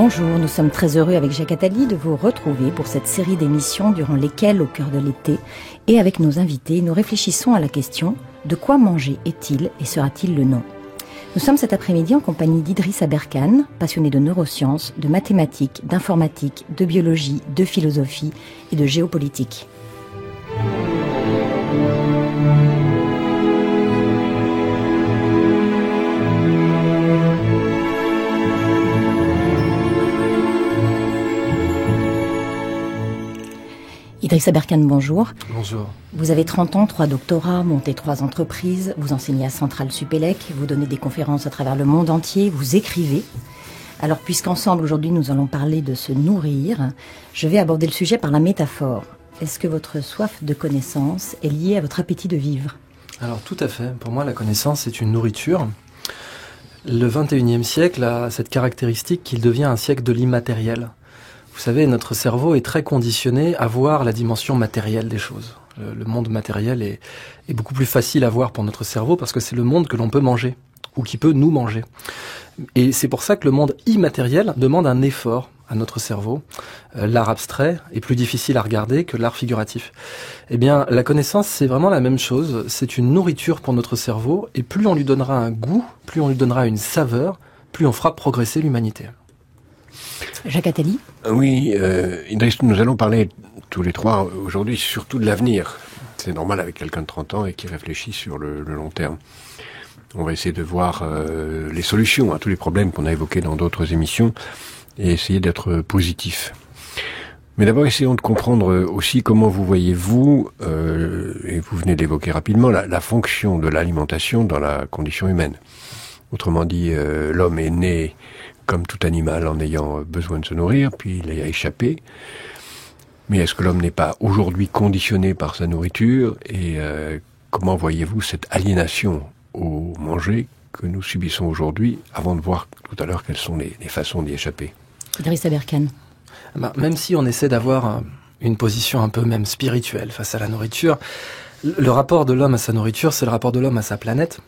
Bonjour, nous sommes très heureux avec Jacques Attali de vous retrouver pour cette série d'émissions durant lesquelles, au cœur de l'été, et avec nos invités, nous réfléchissons à la question « De quoi manger est-il et sera-t-il le nom ?» Nous sommes cet après-midi en compagnie d'Idriss Aberkane, passionné de neurosciences, de mathématiques, d'informatique, de biologie, de philosophie et de géopolitique. Idriss Aberkane, bonjour. Bonjour. Vous avez 30 ans, 3 doctorats, monté 3 entreprises, vous enseignez à Centrale Supélec, vous donnez des conférences à travers le monde entier, vous écrivez. Alors, puisqu'ensemble, aujourd'hui, nous allons parler de se nourrir, je vais aborder le sujet par la métaphore. Est-ce que votre soif de connaissance est liée à votre appétit de vivre ? Alors, tout à fait. Pour moi, la connaissance est une nourriture. Le 21e siècle a cette caractéristique qu'il devient un siècle de l'immatériel. Vous savez, notre cerveau est très conditionné à voir la dimension matérielle des choses. Le monde matériel est beaucoup plus facile à voir pour notre cerveau parce que c'est le monde que l'on peut manger ou qui peut nous manger. Et c'est pour ça que le monde immatériel demande un effort à notre cerveau. L'art abstrait est plus difficile à regarder que l'art figuratif. Eh bien, la connaissance, c'est vraiment la même chose. C'est une nourriture pour notre cerveau et plus on lui donnera un goût, plus on lui donnera une saveur, plus on fera progresser l'humanité. Jacques Attali ? Oui, Idriss, nous allons parler tous les trois aujourd'hui surtout de l'avenir. C'est normal avec quelqu'un de 30 ans et qui réfléchit sur le long terme. On va essayer de voir les solutions à tous les problèmes qu'on a évoqués dans d'autres émissions et essayer d'être positif. Mais d'abord, essayons de comprendre aussi comment vous voyez-vous, et vous venez d'évoquer rapidement, la fonction de l'alimentation dans la condition humaine. Autrement dit, l'homme est né comme tout animal en ayant besoin de se nourrir, puis il y a échappé. Mais est-ce que l'homme n'est pas aujourd'hui conditionné par sa nourriture ? Et comment voyez-vous cette aliénation au manger que nous subissons aujourd'hui, avant de voir tout à l'heure quelles sont les façons d'y échapper ? Idriss Aberkane. Même si on essaie d'avoir une position un peu même spirituelle face à la nourriture, le rapport de l'homme à sa nourriture, c'est le rapport de l'homme à sa planète.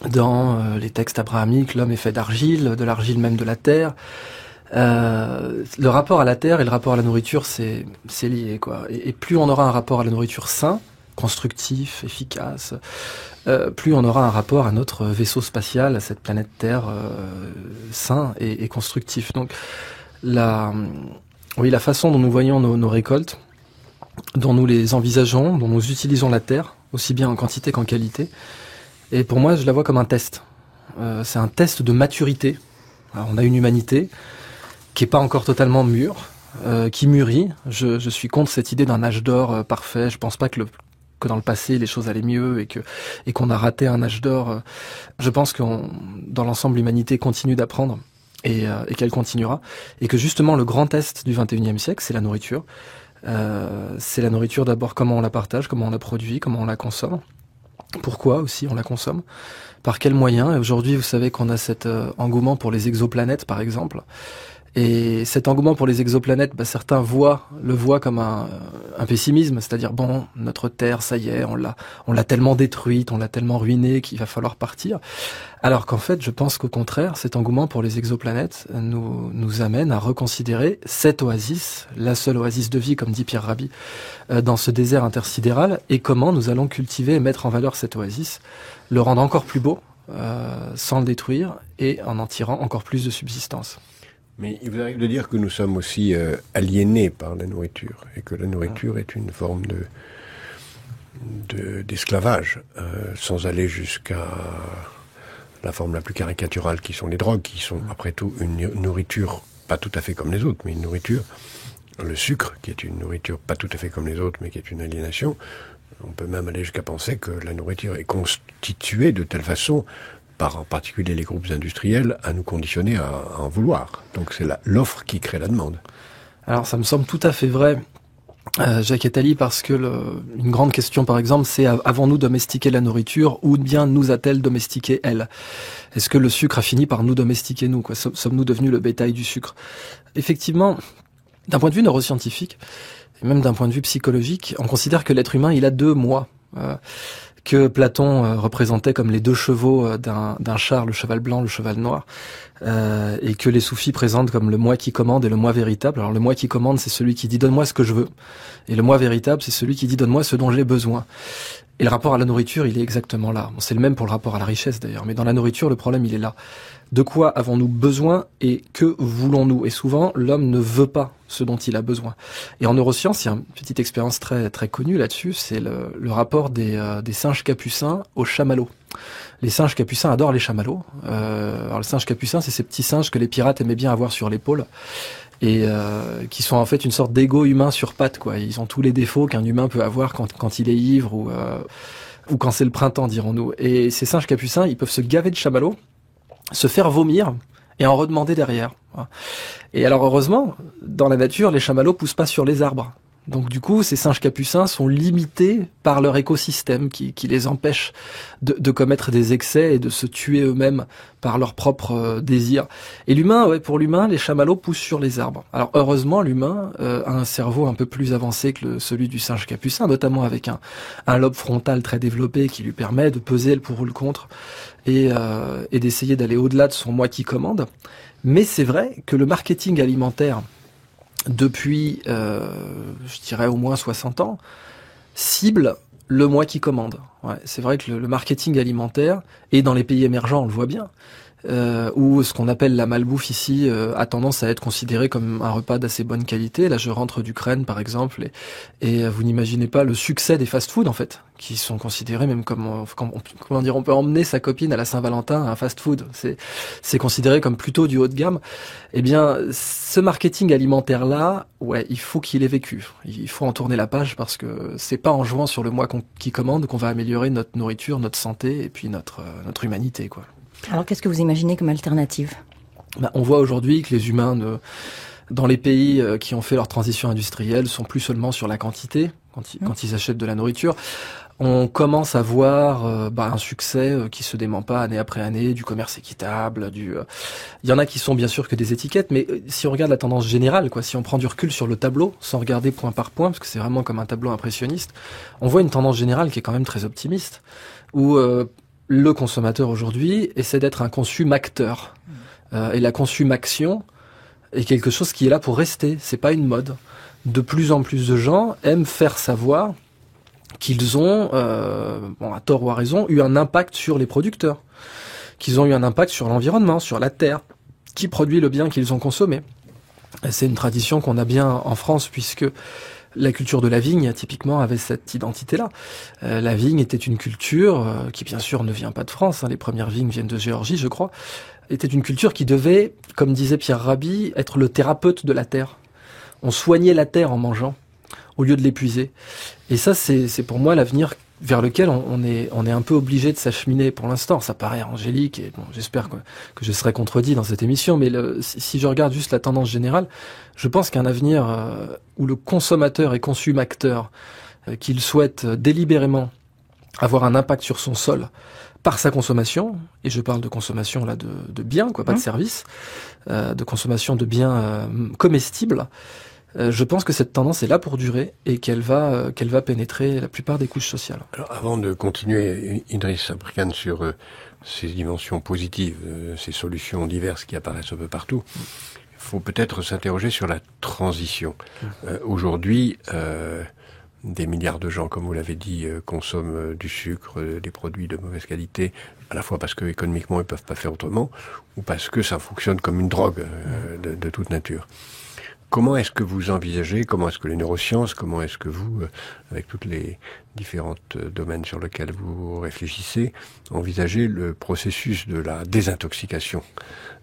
Dans les textes abrahamiques, l'homme est fait d'argile, de l'argile même de la terre. Le rapport à la terre et le rapport à la nourriture, c'est lié, quoi. Et plus on aura un rapport à la nourriture sain, constructif, efficace, plus on aura un rapport à notre vaisseau spatial, à cette planète Terre sain et constructif. Donc, la façon dont nous voyons nos récoltes, dont nous les envisageons, dont nous utilisons la terre, aussi bien en quantité qu'en qualité, et pour moi, je la vois comme un test. C'est un test de maturité. Alors, on a une humanité qui est pas encore totalement mûre, qui mûrit. Je suis contre cette idée d'un âge d'or parfait. Je pense pas que dans le passé les choses allaient mieux et qu'on a raté un âge d'or. Je pense que dans l'ensemble l'humanité continue d'apprendre et qu'elle continuera. Et que justement le grand test du 21e siècle, c'est la nourriture. C'est la nourriture d'abord, comment on la partage, comment on la produit, comment on la consomme. Pourquoi aussi on la consomme ? Par quels moyens ? Et aujourd'hui, vous savez qu'on a cet engouement pour les exoplanètes, par exemple. Et cet engouement pour les exoplanètes, certains le voient comme un pessimisme, c'est-à-dire bon, notre Terre, ça y est, on l'a tellement détruite, on l'a tellement ruinée qu'il va falloir partir. Alors qu'en fait, je pense qu'au contraire, cet engouement pour les exoplanètes nous amène à reconsidérer cette oasis, la seule oasis de vie, comme dit Pierre Rabhi, dans ce désert intersidéral, et comment nous allons cultiver et mettre en valeur cette oasis, le rendre encore plus beau, sans le détruire, et en tirant encore plus de subsistance. Mais il vous arrive de dire que nous sommes aussi aliénés par la nourriture, et que la nourriture est une forme d'esclavage, sans aller jusqu'à la forme la plus caricaturale qui sont les drogues, qui sont après tout une nourriture pas tout à fait comme les autres, mais une nourriture, le sucre, qui est une nourriture pas tout à fait comme les autres, mais qui est une aliénation. On peut même aller jusqu'à penser que la nourriture est constituée de telle façon, par en particulier les groupes industriels, à nous conditionner à en vouloir. Donc c'est l'offre qui crée la demande. Alors ça me semble tout à fait vrai, Jacques Attali, parce que une grande question par exemple, c'est avons-nous domestiqué la nourriture ou bien nous a-t-elle domestiqué elle ? Est-ce que le sucre a fini par nous domestiquer nous, quoi ? Sommes-nous devenus le bétail du sucre ? Effectivement, d'un point de vue neuroscientifique, et même d'un point de vue psychologique, on considère que l'être humain, il a 2 moi. que Platon représentait comme les deux chevaux d'un char, le cheval blanc, le cheval noir, et que les soufis présentent comme le moi qui commande et le moi véritable. Alors le moi qui commande, c'est celui qui dit donne-moi ce que je veux, et le moi véritable, c'est celui qui dit donne-moi ce dont j'ai besoin. Et le rapport à la nourriture, il est exactement là. Bon, c'est le même pour le rapport à la richesse d'ailleurs, mais dans la nourriture, le problème, il est là. De quoi avons-nous besoin et que voulons-nous? Et souvent, l'homme ne veut pas ce dont il a besoin. Et en neurosciences, il y a une petite expérience très très connue là-dessus, c'est le rapport des singes capucins aux chamallows. Les singes capucins adorent les chamallows. Alors le singe capucin, c'est ces petits singes que les pirates aimaient bien avoir sur l'épaule, et qui sont en fait une sorte d'égo humain sur pattes, quoi. Ils ont tous les défauts qu'un humain peut avoir quand il est ivre ou quand c'est le printemps, dirons-nous. Et ces singes capucins, ils peuvent se gaver de chamallows, se faire vomir et en redemander derrière. Et alors heureusement, dans la nature, les chamallows poussent pas sur les arbres. Donc du coup, ces singes capucins sont limités par leur écosystème qui les empêche de commettre des excès et de se tuer eux-mêmes par leurs propres désirs. Et l'humain, pour l'humain, les chamallows poussent sur les arbres. Alors heureusement, l'humain a un cerveau un peu plus avancé que celui du singe capucin, notamment avec un lobe frontal très développé qui lui permet de peser le pour ou le contre et d'essayer d'aller au-delà de son moi qui commande. Mais c'est vrai que le marketing alimentaire, depuis, je dirais au moins 60 ans, cible le moi qui commande. Ouais, c'est vrai que le marketing alimentaire, et dans les pays émergents, on le voit bien, où ce qu'on appelle la malbouffe ici a tendance à être considéré comme un repas d'assez bonne qualité. Là, je rentre d'Ukraine, par exemple, et vous n'imaginez pas le succès des fast-food, en fait, qui sont considérés même comment dire, on peut emmener sa copine à la Saint-Valentin à un fast-food. C'est considéré comme plutôt du haut de gamme. Eh bien, ce marketing alimentaire-là, il faut qu'il ait vécu. Il faut en tourner la page parce que c'est pas en jouant sur le moi qui commande qu'on va améliorer notre nourriture, notre santé et puis notre humanité, quoi. Alors, qu'est-ce que vous imaginez comme alternative? On voit aujourd'hui que les humains, dans les pays qui ont fait leur transition industrielle, sont plus seulement sur la quantité, quand ils achètent de la nourriture. On commence à voir un succès qui se dément pas année après année, du commerce équitable, il y en a qui sont bien sûr que des étiquettes, mais si on regarde la tendance générale, si on prend du recul sur le tableau, sans regarder point par point, parce que c'est vraiment comme un tableau impressionniste, on voit une tendance générale qui est quand même très optimiste, où le consommateur aujourd'hui essaie d'être un consumacteur. Et la consumaction est quelque chose qui est là pour rester, c'est pas une mode. De plus en plus de gens aiment faire savoir qu'ils ont, à tort ou à raison, eu un impact sur les producteurs, qu'ils ont eu un impact sur l'environnement, sur la terre, qui produit le bien qu'ils ont consommé. Et c'est une tradition qu'on a bien en France, puisque la culture de la vigne, typiquement, avait cette identité-là. La vigne était une culture qui, bien sûr, ne vient pas de France. Les premières vignes viennent de Géorgie, je crois. Était une culture qui devait, comme disait Pierre Rabhi, être le thérapeute de la terre. On soignait la terre en mangeant, au lieu de l'épuiser. Et ça, c'est pour moi l'avenir vers lequel on est un peu obligé de s'acheminer pour l'instant. Ça paraît angélique, et bon, j'espère que je serai contredit dans cette émission, mais si je regarde juste la tendance générale, je pense qu'un avenir où le consommateur et consumacteur, qu'il souhaite délibérément avoir un impact sur son sol par sa consommation, et je parle de consommation là de biens, pas de services, de consommation de biens comestibles, je pense que cette tendance est là pour durer et qu'elle va pénétrer la plupart des couches sociales. Alors, avant de continuer, Idriss Abrikane, sur ces dimensions positives, ces solutions diverses qui apparaissent un peu partout, il faut peut-être s'interroger sur la transition. Aujourd'hui, des milliards de gens, comme vous l'avez dit, consomment du sucre, des produits de mauvaise qualité, à la fois parce que économiquement ils peuvent pas faire autrement, ou parce que ça fonctionne comme une drogue de toute nature. Comment est-ce que vous envisagez, comment est-ce que les neurosciences, comment est-ce que vous, avec toutes les différentes domaines sur lesquels vous réfléchissez, envisagez le processus de la désintoxication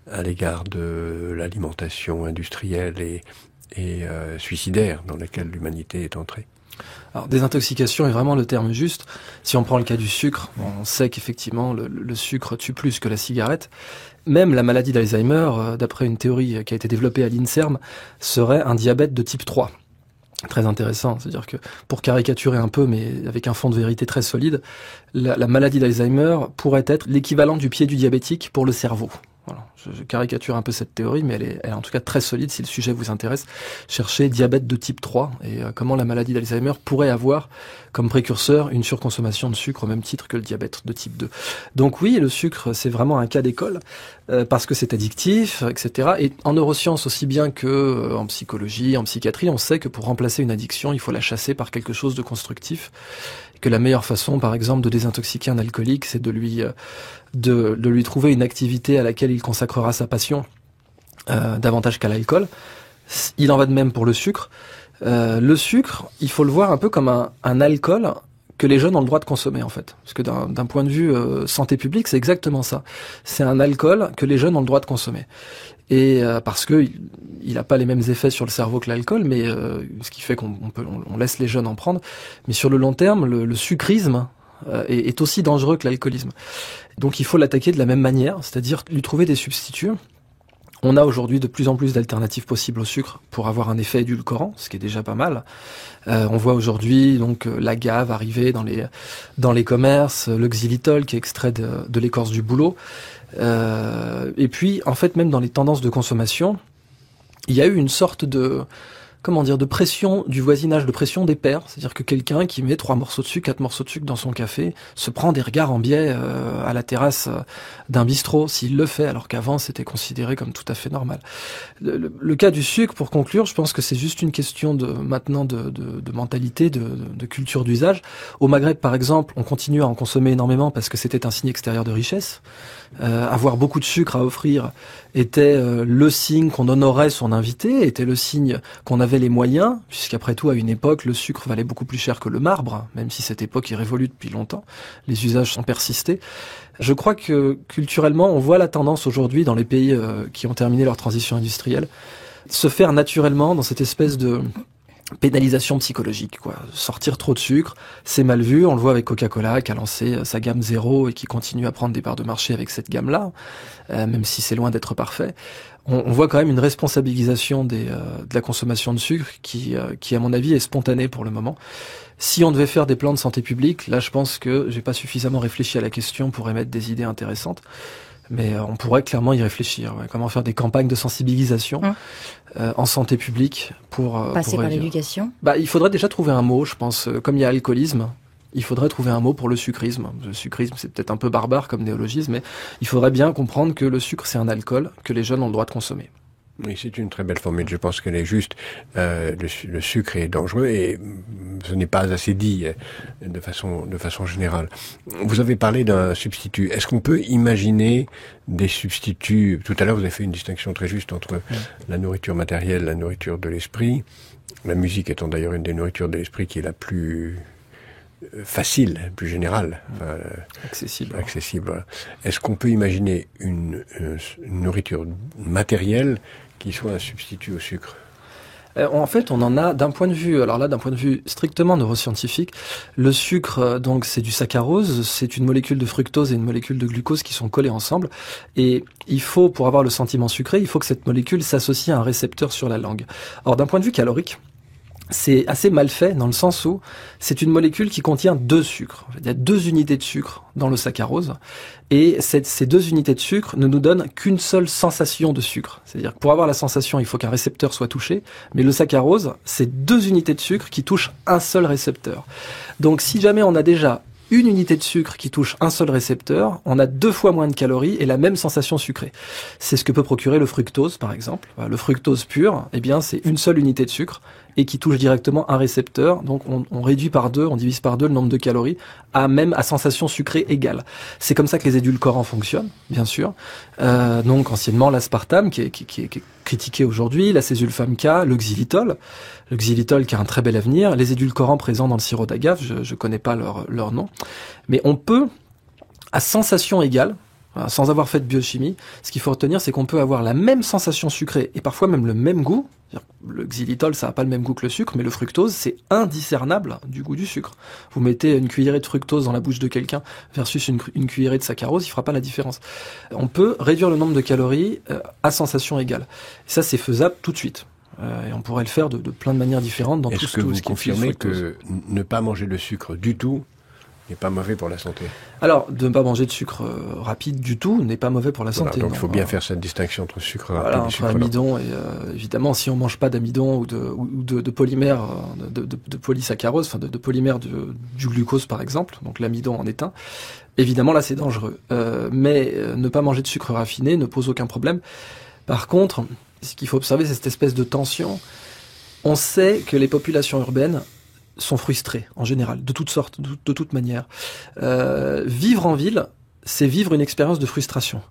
à l'égard de l'alimentation industrielle et suicidaire dans laquelle l'humanité est entrée? Alors, désintoxication est vraiment le terme juste. Si on prend le cas du sucre, on sait qu'effectivement le sucre tue plus que la cigarette. Même la maladie d'Alzheimer, d'après une théorie qui a été développée à l'INSERM, serait un diabète de type 3. Très intéressant, c'est-à-dire que, pour caricaturer un peu, mais avec un fond de vérité très solide, la maladie d'Alzheimer pourrait être l'équivalent du pied du diabétique pour le cerveau. Voilà. Je caricature un peu cette théorie, mais elle est en tout cas très solide si le sujet vous intéresse. Cherchez diabète de type 3 et comment la maladie d'Alzheimer pourrait avoir comme précurseur une surconsommation de sucre au même titre que le diabète de type 2. Donc oui, le sucre, c'est vraiment un cas d'école parce que c'est addictif, etc. Et en neurosciences aussi bien que en psychologie, en psychiatrie, on sait que pour remplacer une addiction, il faut la chasser par quelque chose de constructif. Que la meilleure façon, par exemple, de désintoxiquer un alcoolique, c'est de lui trouver une activité à laquelle il consacrera sa passion davantage qu'à l'alcool. Il en va de même pour le sucre. Le sucre, il faut le voir un peu comme un alcool que les jeunes ont le droit de consommer, en fait. Parce que d'un point de vue santé publique, c'est exactement ça. C'est un alcool que les jeunes ont le droit de consommer. Et parce que il n'a pas les mêmes effets sur le cerveau que l'alcool, mais ce qui fait qu'on laisse les jeunes en prendre. Mais sur le long terme, le sucrisme est aussi dangereux que l'alcoolisme. Donc il faut l'attaquer de la même manière, c'est-à-dire lui trouver des substituts. On a aujourd'hui de plus en plus d'alternatives possibles au sucre pour avoir un effet édulcorant, ce qui est déjà pas mal. On voit aujourd'hui donc l'agave arriver dans les commerces, le xylitol qui est extrait de l'écorce du bouleau. Et puis, en fait, même dans les tendances de consommation, il y a eu une sorte de pression du voisinage, de pression des pairs. C'est-à-dire que quelqu'un qui met 3 morceaux de sucre, 4 morceaux de sucre dans son café, se prend des regards en biais à la terrasse d'un bistrot, s'il le fait, alors qu'avant c'était considéré comme tout à fait normal. Le cas du sucre, pour conclure, je pense que c'est juste une question de mentalité, de culture d'usage. Au Maghreb, par exemple, on continue à en consommer énormément parce que c'était un signe extérieur de richesse. Avoir beaucoup de sucre à offrir était le signe qu'on honorait son invité, était le signe qu'on avait les moyens, puisqu'après tout, à une époque, le sucre valait beaucoup plus cher que le marbre, même si cette époque est révolue depuis longtemps. Les usages ont persisté. Je crois que culturellement, on voit la tendance aujourd'hui dans les pays qui ont terminé leur transition industrielle se faire naturellement dans cette espèce de pénalisation psychologique, quoi. Sortir trop de sucre, c'est mal vu. On le voit avec Coca-Cola qui a lancé sa gamme zéro et qui continue à prendre des parts de marché avec cette gamme-là, même si c'est loin d'être parfait. On voit quand même une responsabilisation de la consommation de sucre qui, à mon avis, est spontanée pour le moment. Si on devait faire des plans de santé publique, là, je pense que j'ai pas suffisamment réfléchi à la question pour émettre des idées intéressantes. Mais on pourrait clairement y réfléchir. Ouais. Comment faire des campagnes de sensibilisation en santé publique pour passer par l'éducation. Il faudrait déjà trouver un mot, je pense. Comme il y a alcoolisme, il faudrait trouver un mot pour le sucrisme. Le sucrisme, c'est peut-être un peu barbare comme néologisme, mais il faudrait bien comprendre que le sucre, c'est un alcool que les jeunes ont le droit de consommer. Oui, c'est une très belle formule. Je pense qu'elle est juste. Le sucre est dangereux et ce n'est pas assez dit de façon générale. Vous avez parlé d'un substitut. Est-ce qu'on peut imaginer des substituts? Tout à l'heure, vous avez fait une distinction très juste entre la nourriture matérielle, la nourriture de l'esprit. La musique étant d'ailleurs une des nourritures de l'esprit qui est la plus facile, plus générale, accessible. Est-ce qu'on peut imaginer une nourriture matérielle qui soit un substitut au sucre? En fait, on en a d'un point de vue strictement neuroscientifique. Le sucre, donc, c'est du saccharose, c'est une molécule de fructose et une molécule de glucose qui sont collées ensemble. Et il faut, pour avoir le sentiment sucré, il faut que cette molécule s'associe à un récepteur sur la langue. Alors, d'un point de vue calorique, c'est assez mal fait dans le sens où c'est une molécule qui contient 2 sucres. Il y a 2 unités de sucre dans le saccharose et ces 2 unités de sucre ne nous donnent qu'une seule sensation de sucre. C'est-à-dire que pour avoir la sensation, il faut qu'un récepteur soit touché, mais le saccharose, c'est 2 unités de sucre qui touchent un seul récepteur. Donc si jamais on a déjà une unité de sucre qui touche un seul récepteur, on a 2 fois moins de calories et la même sensation sucrée. C'est ce que peut procurer le fructose, par exemple. Le fructose pur, eh bien, c'est une seule unité de sucre et qui touche directement un récepteur. Donc, on réduit par 2, on divise par 2 le nombre de calories à sensation sucrée égale. C'est comme ça que les édulcorants fonctionnent, bien sûr. Donc, anciennement, l'aspartame, qui est critiqué aujourd'hui, la césulfame K, le xylitol qui a un très bel avenir, les édulcorants présents dans le sirop d'agave, je connais pas leur nom, mais on peut, à sensation égale, sans avoir fait de biochimie, ce qu'il faut retenir, c'est qu'on peut avoir la même sensation sucrée et parfois même le même goût. Le xylitol, ça n'a pas le même goût que le sucre, mais le fructose, c'est indiscernable du goût du sucre. Vous mettez une cuillerée de fructose dans la bouche de quelqu'un versus une cuillerée de saccharose, il fera pas la différence. On peut réduire le nombre de calories à sensation égale. Et ça, c'est faisable tout de suite. Et on pourrait le faire de plein de manières différentes dans tout ce qui est confirmez que ne pas manger de sucre du tout n'est pas mauvais pour la santé. Alors, de ne pas manger de sucre rapide du tout n'est pas mauvais pour la santé. Donc il faut bien faire cette distinction entre sucre rapide et entre sucre amidon et évidemment, si on mange pas d'amidon ou de polymères, de polysaccharose, enfin de polymères du glucose par exemple, donc l'amidon en est un, évidemment là c'est dangereux. Mais ne pas manger de sucre raffiné ne pose aucun problème. Par contre, ce qu'il faut observer, c'est cette espèce de tension. On sait que les populations urbaines sont frustrés en général, de toutes sortes, de toute manière. Vivre en ville, c'est vivre une expérience de frustration.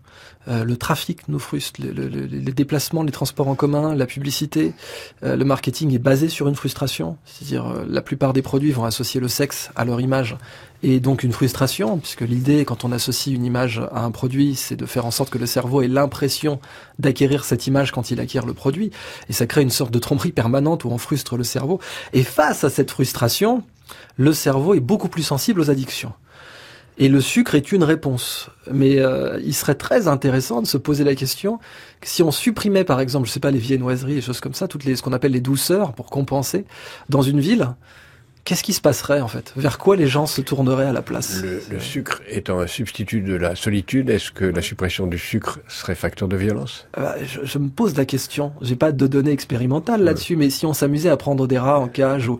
Le trafic nous frustre, les déplacements, les transports en commun, la publicité, le marketing est basé sur une frustration. C'est-à-dire, la plupart des produits vont associer le sexe à leur image et donc une frustration, puisque l'idée, quand on associe une image à un produit, c'est de faire en sorte que le cerveau ait l'impression d'acquérir cette image quand il acquiert le produit, et ça crée une sorte de tromperie permanente où on frustre le cerveau. Et face à cette frustration, le cerveau est beaucoup plus sensible aux addictions. Et le sucre est une réponse. Mais il serait très intéressant de se poser la question que si on supprimait, par exemple, je sais pas, les viennoiseries, les choses comme ça, ce qu'on appelle les douceurs pour compenser, dans une ville, qu'est-ce qui se passerait en fait? Vers quoi les gens se tourneraient à la place? Le sucre étant un substitut de la solitude, est-ce que la suppression du sucre serait facteur de violence? Je me pose la question. J'ai pas de données expérimentales là-dessus, mais si on s'amusait à prendre des rats en cage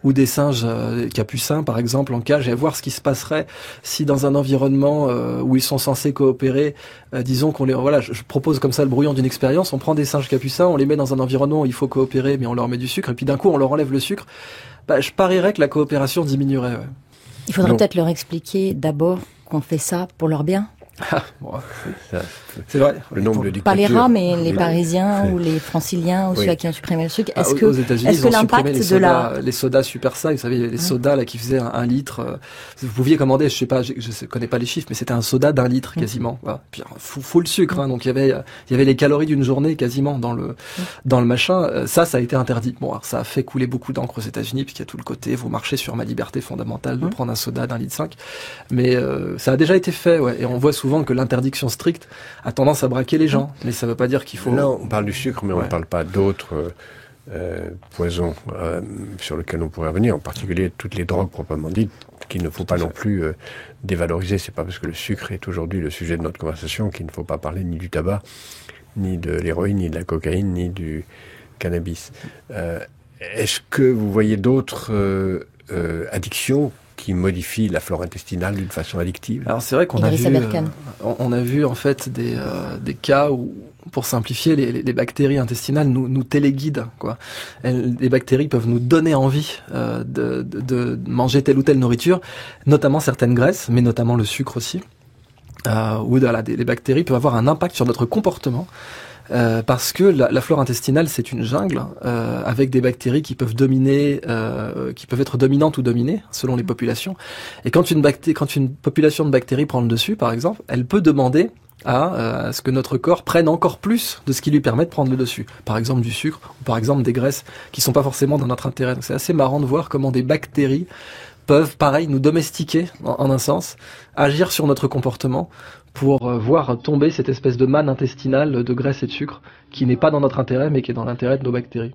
ou des singes capucins par exemple en cage et à voir ce qui se passerait si dans un environnement où ils sont censés coopérer, disons qu'on je propose comme ça le brouillon d'une expérience, on prend des singes capucins, on les met dans un environnement où il faut coopérer, mais on leur met du sucre et puis d'un coup on leur enlève le sucre. Je parierais que la coopération diminuerait. Ouais. Il faudrait peut-être leur expliquer d'abord qu'on fait ça pour leur bien. C'est vrai. Le nombre de dictatures. Pas les rats, mais les Parisiens ou les Franciliens ou ceux à qui ont supprimé le sucre. Est-ce que, aux États-Unis, ils ont supprimé les sodas de super ça, vous savez, les sodas là qui faisaient un litre. Vous pouviez commander, je sais pas, je connais pas les chiffres, mais c'était un soda d'1 litre quasiment. Voilà. Puis full sucre, hein, donc il y avait les calories d'une journée quasiment dans le machin. Ça a été interdit. Bon, alors, ça a fait couler beaucoup d'encre aux États-Unis, puisqu'il y a tout le côté, vous marchez sur ma liberté fondamentale de prendre un soda d'1,5 litre. Mais ça a déjà été fait, ouais. Et on voit souvent que l'interdiction stricte a tendance à braquer les gens, mais ça veut pas dire qu'il faut... Là, on parle du sucre, mais on ne parle pas d'autres poisons sur lesquels on pourrait revenir, en particulier toutes les drogues proprement dites, qu'il ne faut pas non plus dévaloriser. C'est pas parce que le sucre est aujourd'hui le sujet de notre conversation qu'il ne faut pas parler ni du tabac, ni de l'héroïne, ni de la cocaïne, ni du cannabis. Est-ce que vous voyez d'autres addictions qui modifie la flore intestinale d'une façon addictive? Alors c'est vrai qu'on on a vu en fait des cas où, pour simplifier, les bactéries intestinales nous téléguident, quoi. Les bactéries peuvent nous donner envie de manger telle ou telle nourriture, notamment certaines graisses, mais notamment le sucre aussi. Les bactéries peuvent avoir un impact sur notre comportement. Parce que la flore intestinale c'est une jungle avec des bactéries qui peuvent dominer, qui peuvent être dominantes ou dominées selon les populations. Et quand une population de bactéries prend le dessus, par exemple, elle peut demander à ce que notre corps prenne encore plus de ce qui lui permet de prendre le dessus. Par exemple du sucre ou par exemple des graisses qui sont pas forcément dans notre intérêt. Donc c'est assez marrant de voir comment des bactéries peuvent, pareil, nous domestiquer en un sens, agir sur notre comportement pour voir tomber cette espèce de manne intestinale de graisse et de sucre qui n'est pas dans notre intérêt mais qui est dans l'intérêt de nos bactéries.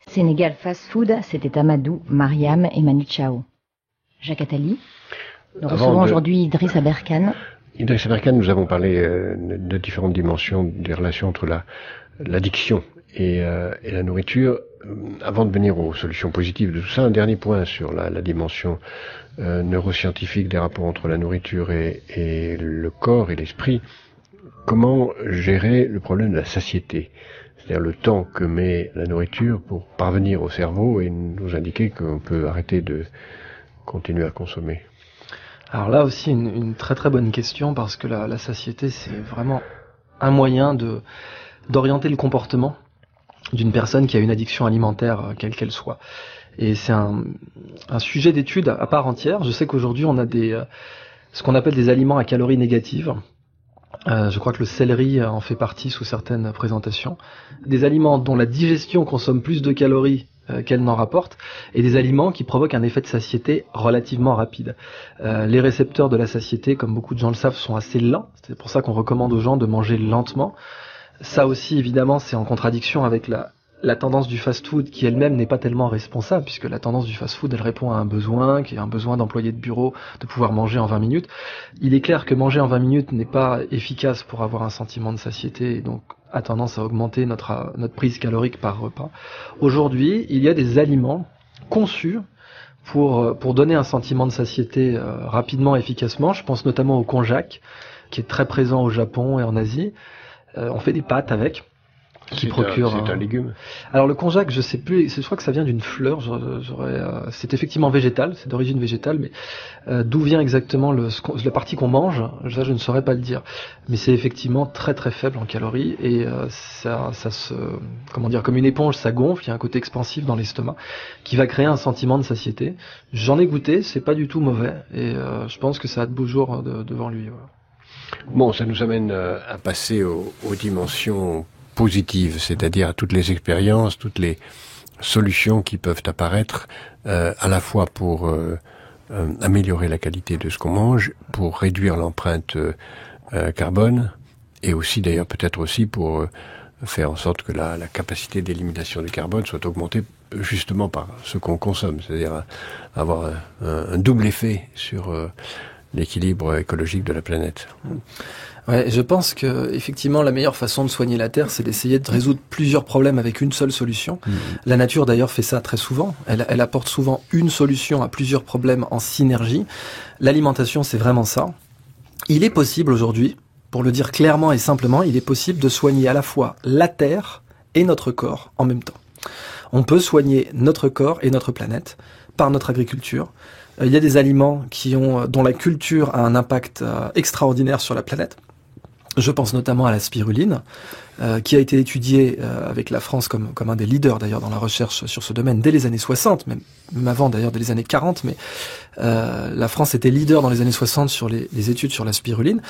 Sénégal Fast Food, c'était Amadou, Mariam et Manu Chao. Jacques Attali, nous recevons aujourd'hui Idriss Aberkane. Idriss Aberkane, nous avons parlé de différentes dimensions des relations entre l'addiction et la nourriture. Avant de venir aux solutions positives de tout ça, un dernier point sur la dimension neuroscientifique des rapports entre la nourriture et le corps et l'esprit. Comment gérer le problème de la satiété ? C'est-à-dire le temps que met la nourriture pour parvenir au cerveau et nous indiquer qu'on peut arrêter de continuer à consommer. Alors là aussi, une très très bonne question, parce que la satiété, c'est vraiment un moyen d'orienter le comportement d'une personne qui a une addiction alimentaire, quelle qu'elle soit. Et c'est un sujet d'étude à part entière. Je sais qu'aujourd'hui, on a ce qu'on appelle des aliments à calories négatives. Je crois que le céleri en fait partie sous certaines présentations. Des aliments dont la digestion consomme plus de calories qu'elle n'en rapporte, et des aliments qui provoquent un effet de satiété relativement rapide. Les récepteurs de la satiété, comme beaucoup de gens le savent, sont assez lents. C'est pour ça qu'on recommande aux gens de manger lentement. Ça aussi, évidemment, c'est en contradiction avec la tendance du fast-food, qui elle-même n'est pas tellement responsable, puisque la tendance du fast-food, elle répond à un besoin, qui est un besoin d'employés de bureau, de pouvoir manger en 20 minutes. Il est clair que manger en 20 minutes n'est pas efficace pour avoir un sentiment de satiété, et donc a tendance à augmenter notre prise calorique par repas. Aujourd'hui, il y a des aliments conçus pour donner un sentiment de satiété rapidement, efficacement. Je pense notamment au konjac, qui est très présent au Japon et en Asie. On fait des pâtes avec. C'est un légume. Alors le konjac, je sais plus, je crois que ça vient d'une fleur. C'est effectivement végétal, c'est d'origine végétale, mais d'où vient exactement la partie qu'on mange, ça je ne saurais pas le dire. Mais c'est effectivement très très faible en calories, et ça se, comment dire, comme une éponge, ça gonfle. Il y a un côté expansif dans l'estomac qui va créer un sentiment de satiété. J'en ai goûté, c'est pas du tout mauvais, et je pense que ça a de beaux jours devant lui. Voilà. Bon, ça nous amène à passer aux dimensions positives, c'est-à-dire à toutes les expériences, toutes les solutions qui peuvent apparaître, à la fois pour améliorer la qualité de ce qu'on mange, pour réduire l'empreinte carbone, et aussi d'ailleurs peut-être aussi pour faire en sorte que la capacité d'élimination du carbone soit augmentée justement par ce qu'on consomme, c'est-à-dire avoir un double effet sur l'équilibre écologique de la planète. Ouais, je pense que effectivement la meilleure façon de soigner la Terre, c'est d'essayer de résoudre plusieurs problèmes avec une seule solution. La nature d'ailleurs fait ça très souvent. Elle apporte souvent une solution à plusieurs problèmes en synergie. L'alimentation, c'est vraiment ça. Il est possible aujourd'hui, pour le dire clairement et simplement, il est possible de soigner à la fois la Terre et notre corps en même temps. On peut soigner notre corps et notre planète par notre agriculture. Il y a des aliments dont la culture a un impact extraordinaire sur la planète. Je pense notamment à la spiruline, qui a été étudiée avec la France comme un des leaders d'ailleurs dans la recherche sur ce domaine dès les années 60, même avant d'ailleurs dès les années 40, mais la France était leader dans les années 60 sur les études sur la spiruline.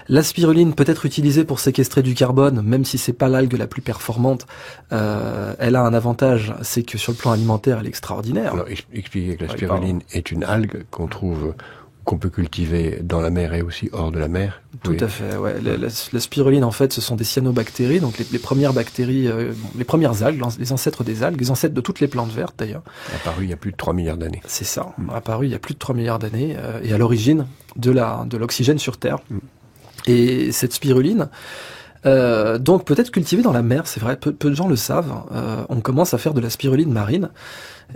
La spiruline peut être utilisée pour séquestrer du carbone, même si c'est pas l'algue la plus performante. Elle a un avantage, c'est que sur le plan alimentaire, elle est extraordinaire. Alors expliquez que la spiruline est une algue qu'on peut cultiver dans la mer et aussi hors de la mer. Tout à fait, ouais. La spiruline, en fait, ce sont des cyanobactéries, donc les premières bactéries, les premières algues, les ancêtres des algues, les ancêtres de toutes les plantes vertes d'ailleurs. Apparu il y a plus de 3 milliards d'années. C'est ça, apparu il y a plus de 3 milliards d'années, et à l'origine de l'oxygène sur Terre. Et cette spiruline, donc peut-être cultivée dans la mer, c'est vrai, peu de gens le savent. On commence à faire de la spiruline marine.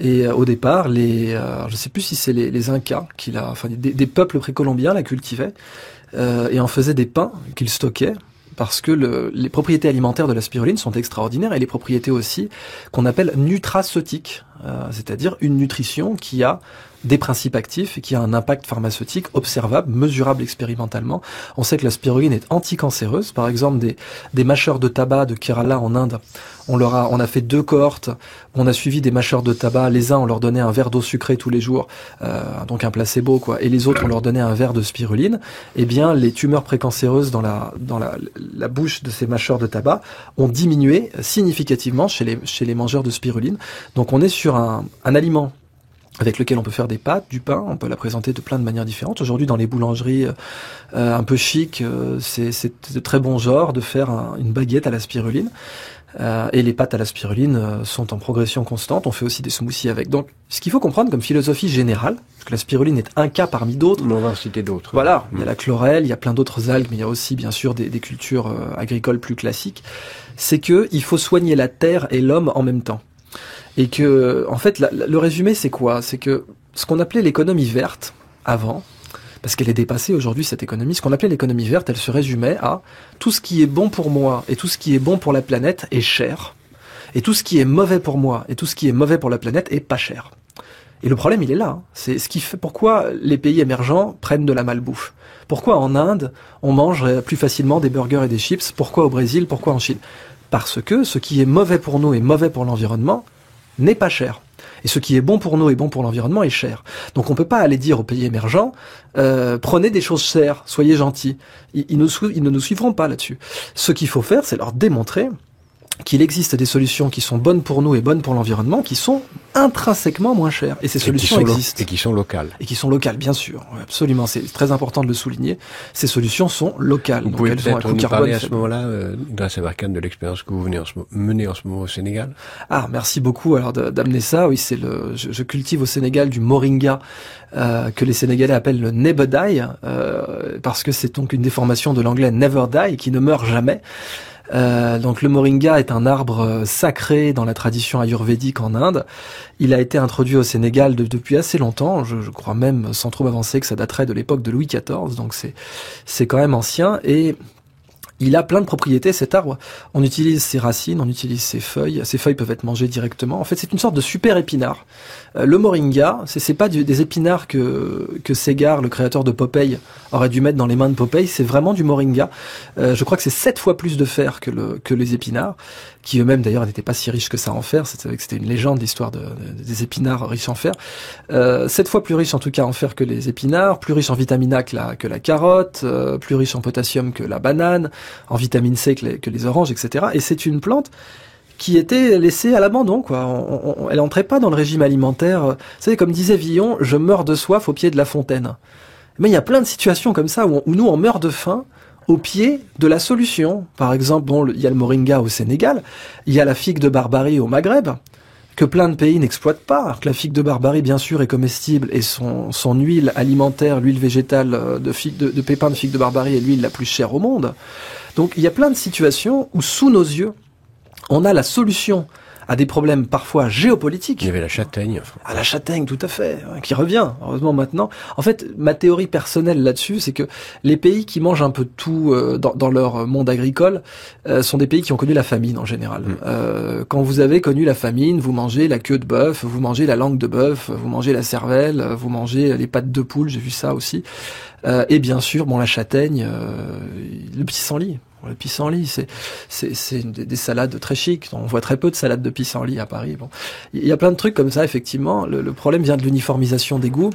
Et au départ, je sais plus si c'est les Incas des peuples précolombiens la cultivaient et en faisaient des pains qu'ils stockaient, parce que les propriétés alimentaires de la spiruline sont extraordinaires, et les propriétés aussi qu'on appelle nutraceutiques, c'est-à-dire une nutrition qui a des principes actifs et qui a un impact pharmaceutique observable, mesurable expérimentalement. On sait que la spiruline est anticancéreuse. Par exemple, des mâcheurs de tabac de Kerala en Inde, on a fait 2 cohortes. On a suivi des mâcheurs de tabac. Les uns, on leur donnait un verre d'eau sucrée tous les jours, donc un placebo, quoi. Et les autres, on leur donnait un verre de spiruline. Eh bien, les tumeurs précancéreuses dans la bouche de ces mâcheurs de tabac ont diminué significativement chez les mangeurs de spiruline. Donc, on est sur un aliment avec lequel on peut faire des pâtes, du pain, on peut la présenter de plein de manières différentes. Aujourd'hui, dans les boulangeries un peu chic, c'est de très bon genre de faire une baguette à la spiruline. Et les pâtes à la spiruline sont en progression constante. On fait aussi des smoothies avec. Donc, ce qu'il faut comprendre comme philosophie générale, parce que la spiruline est un cas parmi d'autres. On va en citer d'autres. Voilà, il y a la chlorelle, il y a plein d'autres algues, mais il y a aussi bien sûr des cultures agricoles plus classiques. C'est que il faut soigner la terre et l'homme en même temps. Et que, en fait, le résumé, c'est quoi? C'est que ce qu'on appelait l'économie verte avant, parce qu'elle est dépassée aujourd'hui, cette économie. Ce qu'on appelait l'économie verte, elle se résumait à tout ce qui est bon pour moi et tout ce qui est bon pour la planète est cher. Et tout ce qui est mauvais pour moi et tout ce qui est mauvais pour la planète est pas cher. Et le problème, il est là. Hein. C'est ce qui fait pourquoi les pays émergents prennent de la malbouffe. Pourquoi en Inde, on mange plus facilement des burgers et des chips? Pourquoi au Brésil? Pourquoi en Chine? Parce que ce qui est mauvais pour nous et mauvais pour l'environnement n'est pas cher. Et ce qui est bon pour nous et bon pour l'environnement est cher. Donc on peut pas aller dire aux pays émergents, prenez des choses chères, soyez gentils. Ils ne nous suivront pas là-dessus. Ce qu'il faut faire, c'est leur démontrer qu'il existe des solutions qui sont bonnes pour nous et bonnes pour l'environnement, qui sont intrinsèquement moins chères. Et ces solutions existent. Et qui sont locales. Et qui sont locales, bien sûr. Oui, absolument. C'est très important de le souligner. Ces solutions sont locales. Vous pouvez peut-être nous parler à ce moment-là, Idriss Aberkane, de l'expérience que vous menez en ce moment au Sénégal. Ah, merci beaucoup alors d'amener ça. Oui, je cultive au Sénégal du moringa, que les Sénégalais appellent le never die, parce que c'est donc une déformation de l'anglais never die, qui ne meurt jamais. Donc le moringa est un arbre sacré dans la tradition ayurvédique en Inde. Il a été introduit au Sénégal depuis assez longtemps. Je crois même, sans trop avancer, que ça daterait de l'époque de Louis XIV. Donc c'est quand même ancien et il a plein de propriétés, cet arbre. On utilise ses racines, on utilise ses feuilles. Ces feuilles peuvent être mangées directement. En fait, c'est une sorte de super épinard. Le moringa, c'est pas des épinards que Ségard, le créateur de Popeye, aurait dû mettre dans les mains de Popeye. C'est vraiment du moringa. Je crois que c'est 7 fois plus de fer que les épinards, qui eux-mêmes d'ailleurs n'étaient pas si riches que ça en fer. C'était une légende, l'histoire des épinards riches en fer. 7 fois plus riches en tout cas en fer que les épinards, plus riches en vitamine A que la carotte, plus riches en potassium que la banane, en vitamine C que les oranges, etc. Et c'est une plante qui était laissée à l'abandon, quoi. Elle entrait pas dans le régime alimentaire. Vous savez, comme disait Villon, je meurs de soif au pied de la fontaine. Mais il y a plein de situations comme ça où nous on meurt de faim au pied de la solution. Par exemple, il y a le moringa au Sénégal, il y a la figue de Barbarie au Maghreb, que plein de pays n'exploitent pas. Alors que la figue de Barbarie, bien sûr, est comestible et son huile alimentaire, l'huile végétale de pépins de figue de Barbarie est l'huile la plus chère au monde. Donc il y a plein de situations où sous nos yeux, on a la solution à des problèmes parfois géopolitiques. Il y avait la châtaigne. Ah, la châtaigne, tout à fait, qui revient, heureusement maintenant. En fait, ma théorie personnelle là-dessus, c'est que les pays qui mangent un peu de tout dans leur monde agricole sont des pays qui ont connu la famine en général. Quand vous avez connu la famine, vous mangez la queue de bœuf, vous mangez la langue de bœuf, vous mangez la cervelle, vous mangez les pattes de poule, j'ai vu ça aussi. Et bien sûr, la châtaigne, le pissenlit. Le pissenlit, c'est des salades très chics. On voit très peu de salades de pissenlit à Paris. Bon, il y a plein de trucs comme ça, effectivement. Le problème vient de l'uniformisation des goûts,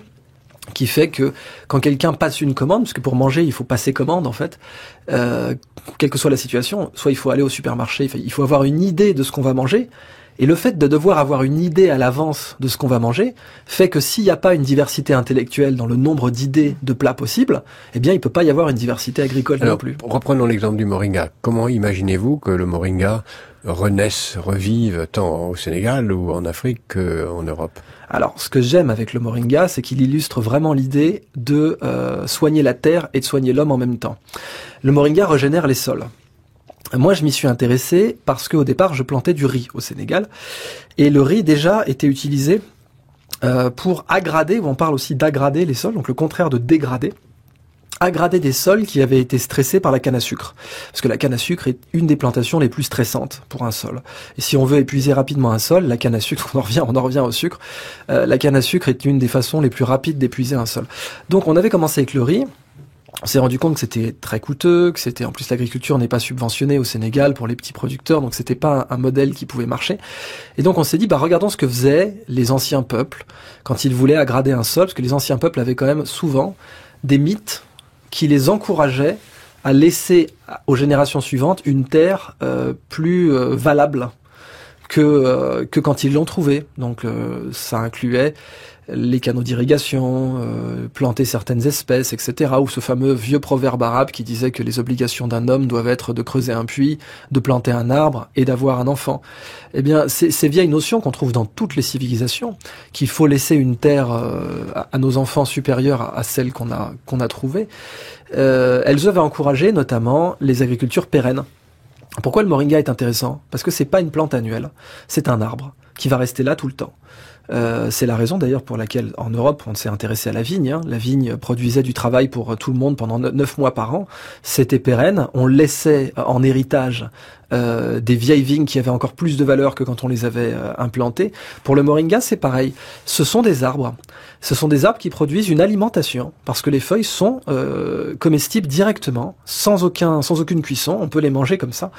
qui fait que quand quelqu'un passe une commande, parce que pour manger, il faut passer commande, en fait, quelle que soit la situation, soit il faut aller au supermarché, il faut avoir une idée de ce qu'on va manger. Et le fait de devoir avoir une idée à l'avance de ce qu'on va manger fait que s'il n'y a pas une diversité intellectuelle dans le nombre d'idées de plats possibles, eh bien, il peut pas y avoir une diversité agricole non plus. Reprenons l'exemple du moringa. Comment imaginez-vous que le moringa renaisse, revive, tant au Sénégal ou en Afrique qu'en Europe? Alors, ce que j'aime avec le moringa, c'est qu'il illustre vraiment l'idée de soigner la terre et de soigner l'homme en même temps. Le moringa régénère les sols. Moi, je m'y suis intéressé parce qu'au départ, je plantais du riz au Sénégal. Et le riz, déjà, était utilisé pour aggrader, ou on parle aussi d'aggrader les sols, donc le contraire de dégrader. Aggrader des sols qui avaient été stressés par la canne à sucre. Parce que la canne à sucre est une des plantations les plus stressantes pour un sol. Et si on veut épuiser rapidement un sol, la canne à sucre, on en revient au sucre, la canne à sucre est une des façons les plus rapides d'épuiser un sol. Donc on avait commencé avec le riz. On s'est rendu compte que c'était très coûteux, que c'était, en plus l'agriculture n'est pas subventionnée au Sénégal pour les petits producteurs, donc c'était pas un modèle qui pouvait marcher. Et donc on s'est dit, regardons ce que faisaient les anciens peuples quand ils voulaient aggrader un sol, parce que les anciens peuples avaient quand même souvent des mythes qui les encourageaient à laisser aux générations suivantes une terre plus valable que quand ils l'ont trouvé. Donc ça incluait les canaux d'irrigation, planter certaines espèces, etc. Ou ce fameux vieux proverbe arabe qui disait que les obligations d'un homme doivent être de creuser un puits, de planter un arbre et d'avoir un enfant. Eh bien, ces vieilles notions qu'on trouve dans toutes les civilisations, qu'il faut laisser une terre à nos enfants supérieure à celle qu'on a trouvée, elles œuvrent à encourager notamment les agricultures pérennes. Pourquoi le moringa est intéressant? Parce que c'est pas une plante annuelle, c'est un arbre qui va rester là tout le temps. C'est la raison d'ailleurs pour laquelle en Europe on s'est intéressé à la vigne. La vigne produisait du travail pour tout le monde pendant 9 mois par an. C'était pérenne. On laissait en héritage des vieilles vignes qui avaient encore plus de valeur que quand on les avait implantées. Pour le moringa, c'est pareil. Ce sont des arbres. Ce sont des arbres qui produisent une alimentation parce que les feuilles sont comestibles directement, sans aucune cuisson. On peut les manger comme ça.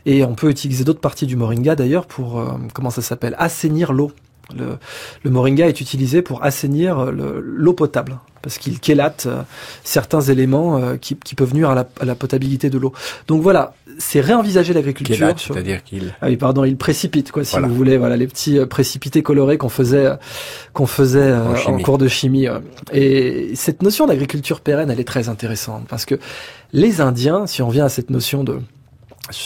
Et on peut utiliser d'autres parties du moringa d'ailleurs pour assainir l'eau. Le moringa est utilisé pour assainir l'eau potable parce qu'il chélate certains éléments qui peuvent nuire à la potabilité de l'eau. Donc voilà, c'est réenvisager l'agriculture. Chélate, c'est-à-dire qu'il... Ah oui, pardon, il précipite, quoi, si voilà. vous voulez, voilà, les petits précipités colorés qu'on faisait en cours de chimie. Et cette notion d'agriculture pérenne, elle est très intéressante parce que les Indiens, si on vient à cette notion de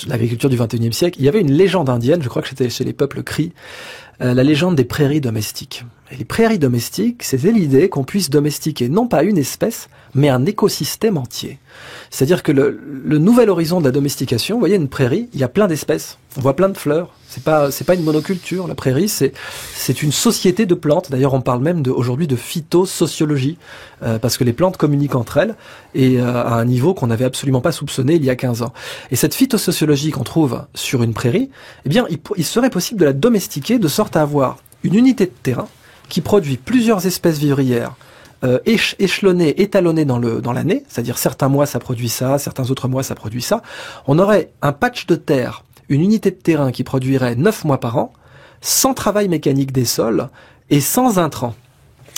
l'agriculture du XXIe siècle, il y avait une légende indienne, je crois que c'était chez les peuples Cris, la légende des prairies domestiques. Et les prairies domestiques, c'était l'idée qu'on puisse domestiquer non pas une espèce, mais un écosystème entier. C'est-à-dire que le nouvel horizon de la domestication, vous voyez une prairie, il y a plein d'espèces, on voit plein de fleurs. C'est pas une monoculture. La prairie, c'est une société de plantes. D'ailleurs, on parle même aujourd'hui de phytosociologie, parce que les plantes communiquent entre elles et à un niveau qu'on n'avait absolument pas soupçonné il y a 15 ans. Et cette phytosociologie qu'on trouve sur une prairie, eh bien, il serait possible de la domestiquer de sorte à avoir une unité de terrain qui produit plusieurs espèces vivrières échelonnées, étalonnées dans l'année, c'est-à-dire certains mois ça produit ça, certains autres mois ça produit ça. On aurait un patch de terre, une unité de terrain qui produirait 9 mois par an, sans travail mécanique des sols et sans intrants,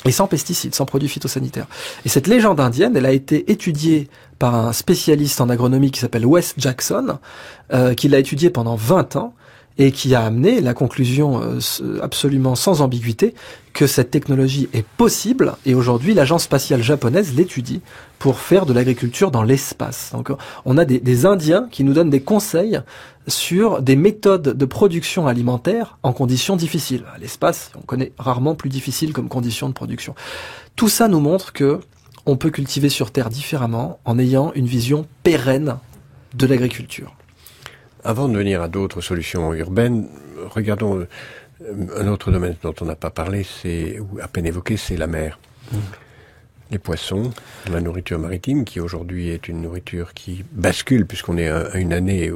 et sans pesticides, sans produits phytosanitaires. Et cette légende indienne, elle a été étudiée par un spécialiste en agronomie qui s'appelle Wes Jackson, qui l'a étudiée pendant 20 ans, et qui a amené la conclusion absolument sans ambiguïté que cette technologie est possible, et aujourd'hui l'agence spatiale japonaise l'étudie pour faire de l'agriculture dans l'espace. Donc on a des Indiens qui nous donnent des conseils sur des méthodes de production alimentaire en conditions difficiles. L'espace, on connaît rarement plus difficile comme condition de production. Tout ça nous montre que on peut cultiver sur Terre différemment en ayant une vision pérenne de l'agriculture. Avant de venir à d'autres solutions urbaines, regardons un autre domaine dont on n'a pas parlé, ou à peine évoqué, c'est la mer. Les poissons, la nourriture maritime, qui aujourd'hui est une nourriture qui bascule, puisqu'on est à une année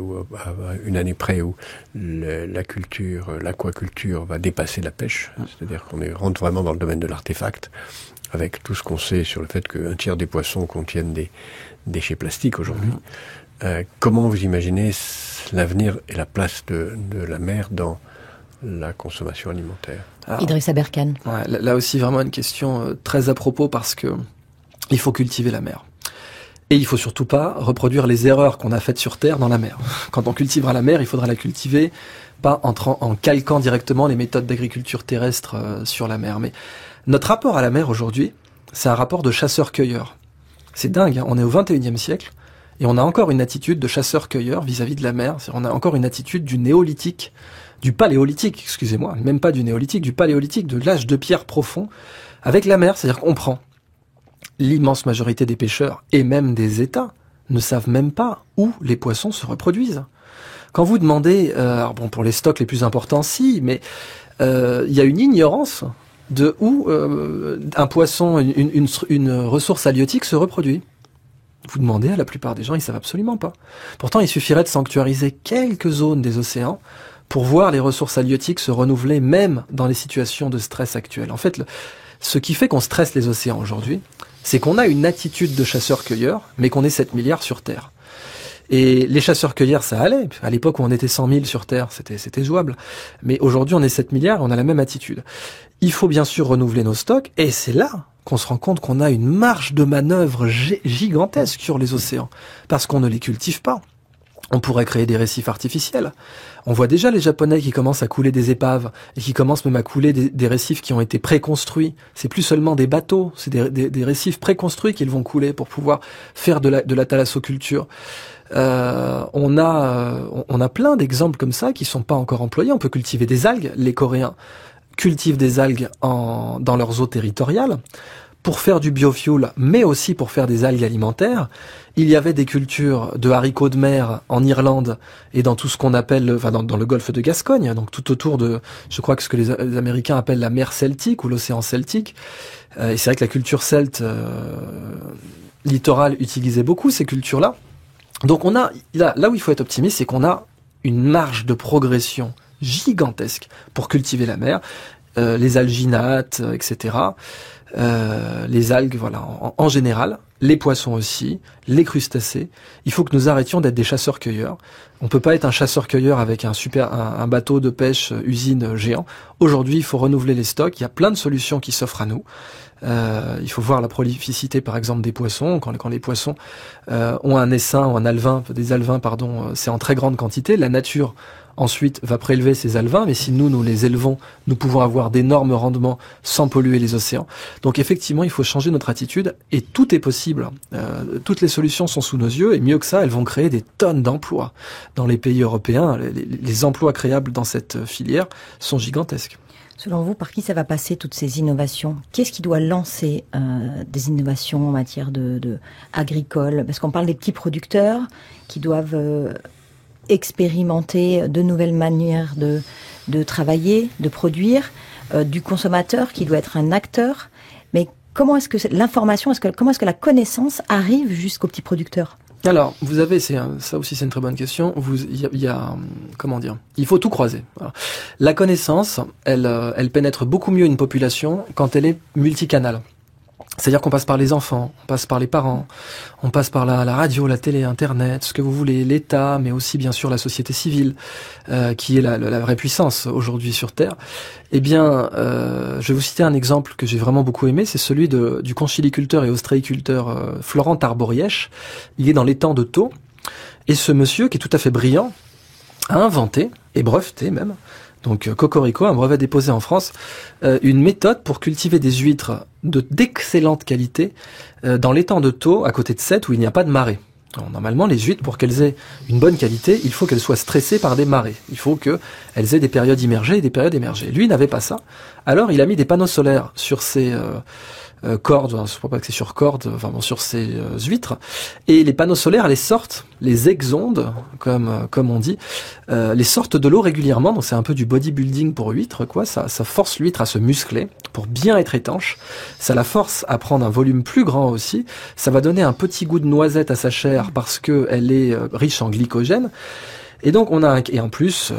près où l'aquaculture va dépasser la pêche, c'est-à-dire qu'on rentre vraiment dans le domaine de l'artefact, avec tout ce qu'on sait sur le fait qu'un tiers des poissons contiennent des déchets plastiques aujourd'hui. Comment vous imaginez l'avenir et la place de la mer dans la consommation alimentaire? Idrissa Berkane. Ouais, là aussi vraiment une question très à propos parce que il faut cultiver la mer. Et il faut surtout pas reproduire les erreurs qu'on a faites sur Terre dans la mer. Quand on cultivera la mer, il faudra la cultiver pas en calquant directement les méthodes d'agriculture terrestre sur la mer. Mais notre rapport à la mer aujourd'hui, c'est un rapport de chasseur-cueilleur. C'est dingue, hein, on est au XXIe siècle. Et on a encore une attitude de chasseur-cueilleur vis-à-vis de la mer. On a encore une attitude du néolithique, du paléolithique, excusez-moi, même pas du néolithique, du paléolithique, de l'âge de pierre profond, avec la mer. C'est-à-dire qu'on prend l'immense majorité des pêcheurs, et même des États, ne savent même pas où les poissons se reproduisent. Quand vous demandez, pour les stocks les plus importants, si, mais il y a une ignorance de où un poisson, une ressource halieutique se reproduit. Vous demandez à la plupart des gens, ils savent absolument pas. Pourtant, il suffirait de sanctuariser quelques zones des océans pour voir les ressources halieutiques se renouveler même dans les situations de stress actuelles. En fait, ce qui fait qu'on stresse les océans aujourd'hui, c'est qu'on a une attitude de chasseur-cueilleur, mais qu'on est 7 milliards sur Terre. Et les chasseurs-cueilleurs, ça allait. À l'époque où on était 100 000 sur Terre, c'était jouable. Mais aujourd'hui, on est 7 milliards et on a la même attitude. Il faut bien sûr renouveler nos stocks, et c'est là qu'on se rend compte qu'on a une marge de manœuvre gigantesque sur les océans, parce qu'on ne les cultive pas. On pourrait créer des récifs artificiels. On voit déjà les Japonais qui commencent à couler des épaves et qui commencent même à couler des récifs qui ont été préconstruits. C'est plus seulement des bateaux, c'est des récifs préconstruits qu'ils vont couler pour pouvoir faire de la thalassoculture. On a plein d'exemples comme ça qui sont pas encore employés. On peut cultiver des algues. Les Coréens cultivent des algues dans leurs eaux territoriales pour faire du biofuel, mais aussi pour faire des algues alimentaires. Il y avait des cultures de haricots de mer en Irlande et dans tout ce qu'on appelle, dans le golfe de Gascogne, donc tout autour de, je crois que ce que les Américains appellent la mer Celtique ou l'océan Celtique. Et c'est vrai que la culture celte littorale utilisait beaucoup ces cultures-là. Donc on a, là où il faut être optimiste, c'est qu'on a une marge de progression gigantesque pour cultiver la mer, les alginates, etc., les algues, voilà, en général, les poissons aussi, les crustacés. Il faut que nous arrêtions d'être des chasseurs-cueilleurs. On peut pas être un chasseur-cueilleur avec un bateau de pêche usine géant. Aujourd'hui, il faut renouveler les stocks. Il y a plein de solutions qui s'offrent à nous. Il faut voir la prolificité, par exemple, des poissons. Quand les poissons ont un essaim ou des alevins, c'est en très grande quantité. La nature ensuite va prélever ces alevins, mais si nous les élevons, nous pouvons avoir d'énormes rendements sans polluer les océans. Donc effectivement, il faut changer notre attitude et tout est possible. Toutes les solutions sont sous nos yeux et mieux que ça, elles vont créer des tonnes d'emplois. Dans les pays européens, les emplois créables dans cette filière sont gigantesques. Selon vous, par qui ça va passer toutes ces innovations? Qu'est-ce qui doit lancer des innovations en matière de agricole? Parce qu'on parle des petits producteurs qui doivent expérimenter de nouvelles manières de travailler, de produire, du consommateur qui doit être un acteur. Mais comment est-ce que l'information, comment est-ce que la connaissance arrive jusqu'aux petits producteurs? Alors, vous avez, ça aussi c'est une très bonne question. Il faut tout croiser. Voilà. La connaissance, elle pénètre beaucoup mieux une population quand elle est multicanale. C'est-à-dire qu'on passe par les enfants, on passe par les parents, on passe par la radio, la télé, Internet, ce que vous voulez, l'État, mais aussi bien sûr la société civile, qui est la vraie puissance aujourd'hui sur Terre. Eh bien, je vais vous citer un exemple que j'ai vraiment beaucoup aimé, c'est celui du conchiliculteur et ostréiculteur Florent Tarborièche. Il est dans l'étang de Thau, et ce monsieur, qui est tout à fait brillant, a inventé, et breveté même, donc Cocorico, un brevet déposé en France, une méthode pour cultiver des huîtres d'excellente qualité dans l'étang de Thau, à côté de Sète, où il n'y a pas de marée. Alors, normalement, les huîtres, pour qu'elles aient une bonne qualité, il faut qu'elles soient stressées par des marées. Il faut qu'elles aient des périodes immergées et des périodes émergées. Lui, il n'avait pas ça. Alors, il a mis des panneaux solaires sur ses cordes, je ne crois pas que c'est sur cordes, vraiment sur ces huîtres, et les panneaux solaires les sortent, les exondent, comme on dit, les sortent de l'eau régulièrement, donc c'est un peu du bodybuilding pour huîtres, quoi. Ça force l'huître à se muscler pour bien être étanche, ça la force à prendre un volume plus grand aussi, ça va donner un petit goût de noisette à sa chair parce que elle est riche en glycogène. Et donc on a et en plus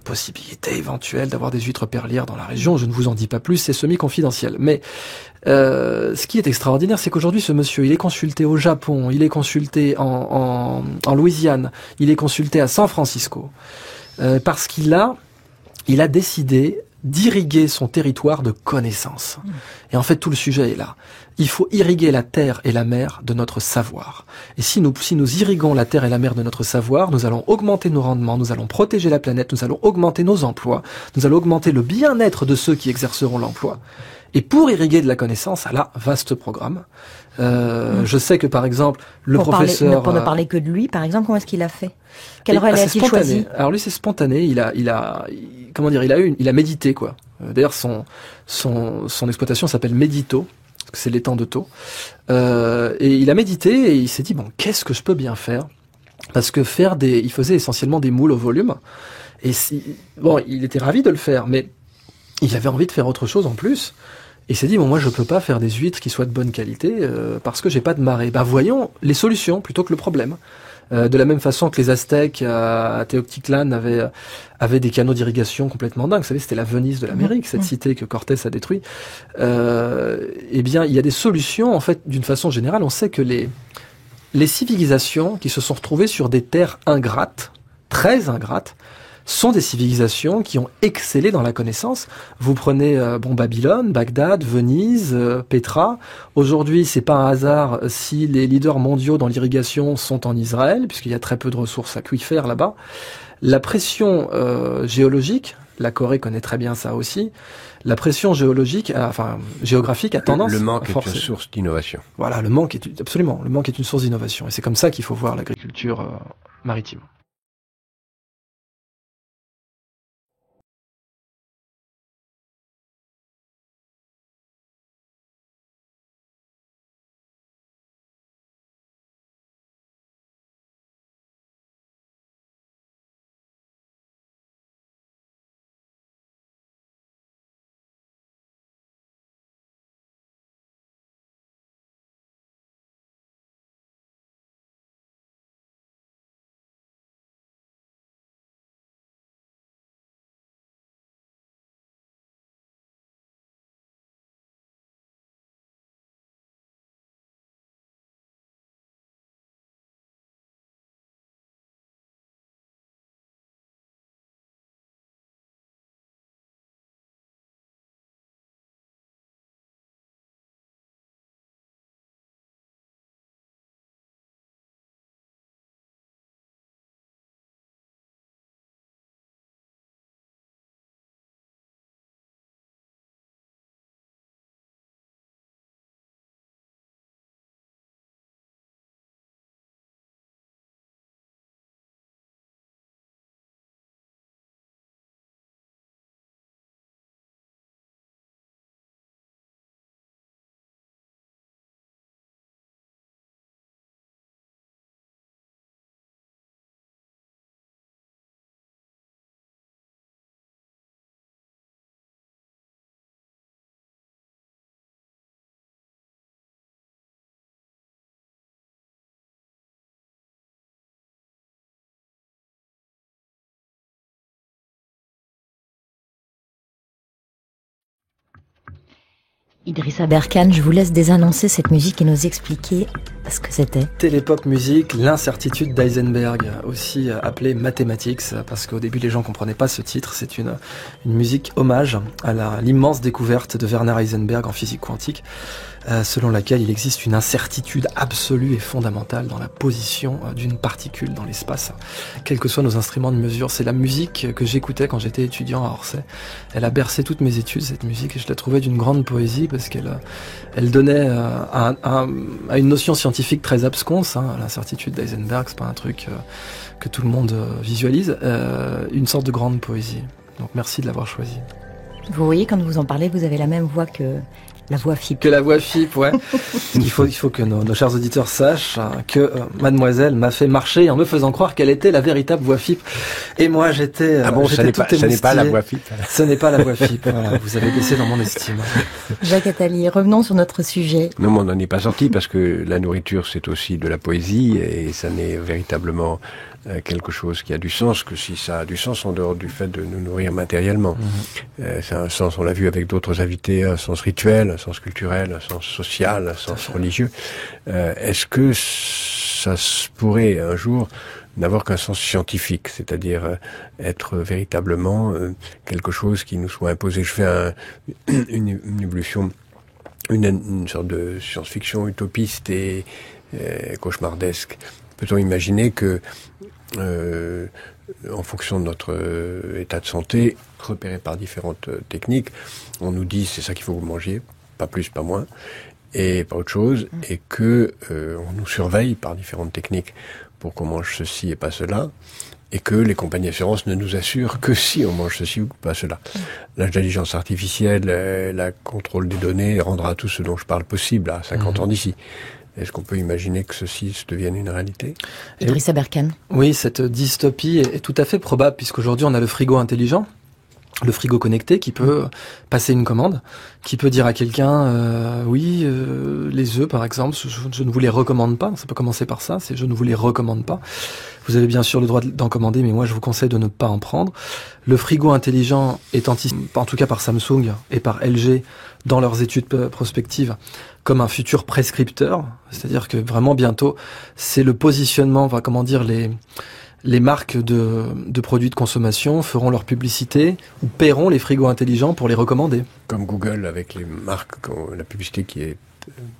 possibilité éventuelle d'avoir des huîtres perlières dans la région. Je ne vous en dis pas plus, c'est semi-confidentiel. Mais ce qui est extraordinaire, c'est qu'aujourd'hui ce monsieur, il est consulté au Japon, il est consulté en Louisiane, il est consulté à San Francisco, parce qu'il a décidé d'irriguer son territoire de connaissances. Et en fait, tout le sujet est là. Il faut irriguer la terre et la mer de notre savoir. Et si nous irriguons la terre et la mer de notre savoir, nous allons augmenter nos rendements, nous allons protéger la planète, nous allons augmenter nos emplois, nous allons augmenter le bien-être de ceux qui exerceront l'emploi. Et pour irriguer de la connaissance, vaste programme. Je sais que par exemple, professeur... Pour ne parler que de lui, par exemple, comment est-ce qu'il a fait? Quel relais a-t-il choisi? Alors lui, c'est spontané. Il a médité, quoi. D'ailleurs, son exploitation s'appelle Médito, parce que c'est l'étang de Thau. Et il a médité et il s'est dit, bon, qu'est-ce que je peux bien faire? Parce que il faisait essentiellement des moules au volume. Et il était ravi de le faire, mais il avait envie de faire autre chose en plus. Et il s'est dit, bon, moi, je peux pas faire des huîtres qui soient de bonne qualité, parce que j'ai pas de marée. Voyons les solutions plutôt que le problème. De la même façon que les Aztèques à Teotihuacan avaient des canaux d'irrigation complètement dingues. Vous savez, c'était la Venise de l'Amérique, cette cité que Cortés a détruit. Eh bien, il y a des solutions, en fait, d'une façon générale. On sait que les civilisations qui se sont retrouvées sur des terres ingrates, très ingrates, sont des civilisations qui ont excellé dans la connaissance. Vous prenez Babylone, Bagdad, Venise, Pétra. Aujourd'hui, c'est pas un hasard si les leaders mondiaux dans l'irrigation sont en Israël, puisqu'il y a très peu de ressources aquifères là-bas. La pression géologique, la Corée connaît très bien ça aussi. La pression géographique a tendance. Le manque est une source d'innovation. Voilà, le manque est une source d'innovation, et c'est comme ça qu'il faut voir l'agriculture maritime. Idrissa Berkane, je vous laisse désannoncer cette musique et nous expliquer ce que c'était. Télépop musique, l'incertitude d'Heisenberg, aussi appelée Mathematics, parce qu'au début les gens comprenaient pas ce titre. C'est une musique hommage à l'immense découverte de Werner Heisenberg en physique quantique, selon laquelle il existe une incertitude absolue et fondamentale dans la position d'une particule dans l'espace, quels que soient nos instruments de mesure. C'est la musique que j'écoutais quand j'étais étudiant à Orsay. Elle a bercé toutes mes études, cette musique, et je la trouvais d'une grande poésie, parce qu'elle donnait à une notion scientifique très absconse, l'incertitude d'Heisenberg, c'est pas un truc que tout le monde visualise, une sorte de grande poésie. Donc merci de l'avoir choisi. Vous voyez, quand vous en parlez, vous avez la même voix que la voix FIP. Que la voix FIP, ouais. il faut que nos chers auditeurs sachent que mademoiselle m'a fait marcher en me faisant croire qu'elle était la véritable voix FIP. Et moi, j'étais ça n'est pas la voix FIP. Ce n'est pas la voix FIP, voilà. Vous avez baissé dans mon estime. Jacques Attali, revenons sur notre sujet. Non, mais on n'en est pas sorti, parce que la nourriture, c'est aussi de la poésie, et ça n'est véritablement quelque chose qui a du sens que si ça a du sens en dehors du fait de nous nourrir matériellement. C'est un sens, on l'a vu avec d'autres invités, un sens rituel, un sens culturel, un sens social, un sens religieux. Est-ce que ça pourrait un jour n'avoir qu'un sens scientifique, c'est-à-dire être véritablement quelque chose qui nous soit imposé? Je fais une évolution, une sorte de science-fiction utopiste et cauchemardesque. Peut-on imaginer que en fonction de notre état de santé, repéré par différentes techniques, on nous dit c'est ça qu'il faut que vous mangiez, pas plus, pas moins, et pas autre chose, et que on nous surveille par différentes techniques pour qu'on mange ceci et pas cela, et que les compagnies d'assurance ne nous assurent que si on mange ceci ou pas cela. L'intelligence artificielle, le contrôle des données rendra tout ce dont je parle possible à 50 ans d'ici. Est-ce qu'on peut imaginer que ceci devienne une réalité? Idrissa Berkane. Oui, cette dystopie est tout à fait probable, puisqu'aujourd'hui on a le frigo intelligent, le frigo connecté qui peut passer une commande, qui peut dire à quelqu'un les œufs par exemple, je ne vous les recommande pas. Ça peut commencer par ça, c'est je ne vous les recommande pas. Vous avez bien sûr le droit d'en commander, mais moi je vous conseille de ne pas en prendre. Le frigo intelligent est anticipé, en tout cas par Samsung et par LG dans leurs études prospectives, comme un futur prescripteur, c'est-à-dire que vraiment bientôt c'est le positionnement, les marques de produits de consommation feront leur publicité ou paieront les frigos intelligents pour les recommander. Comme Google avec les marques, la publicité qui est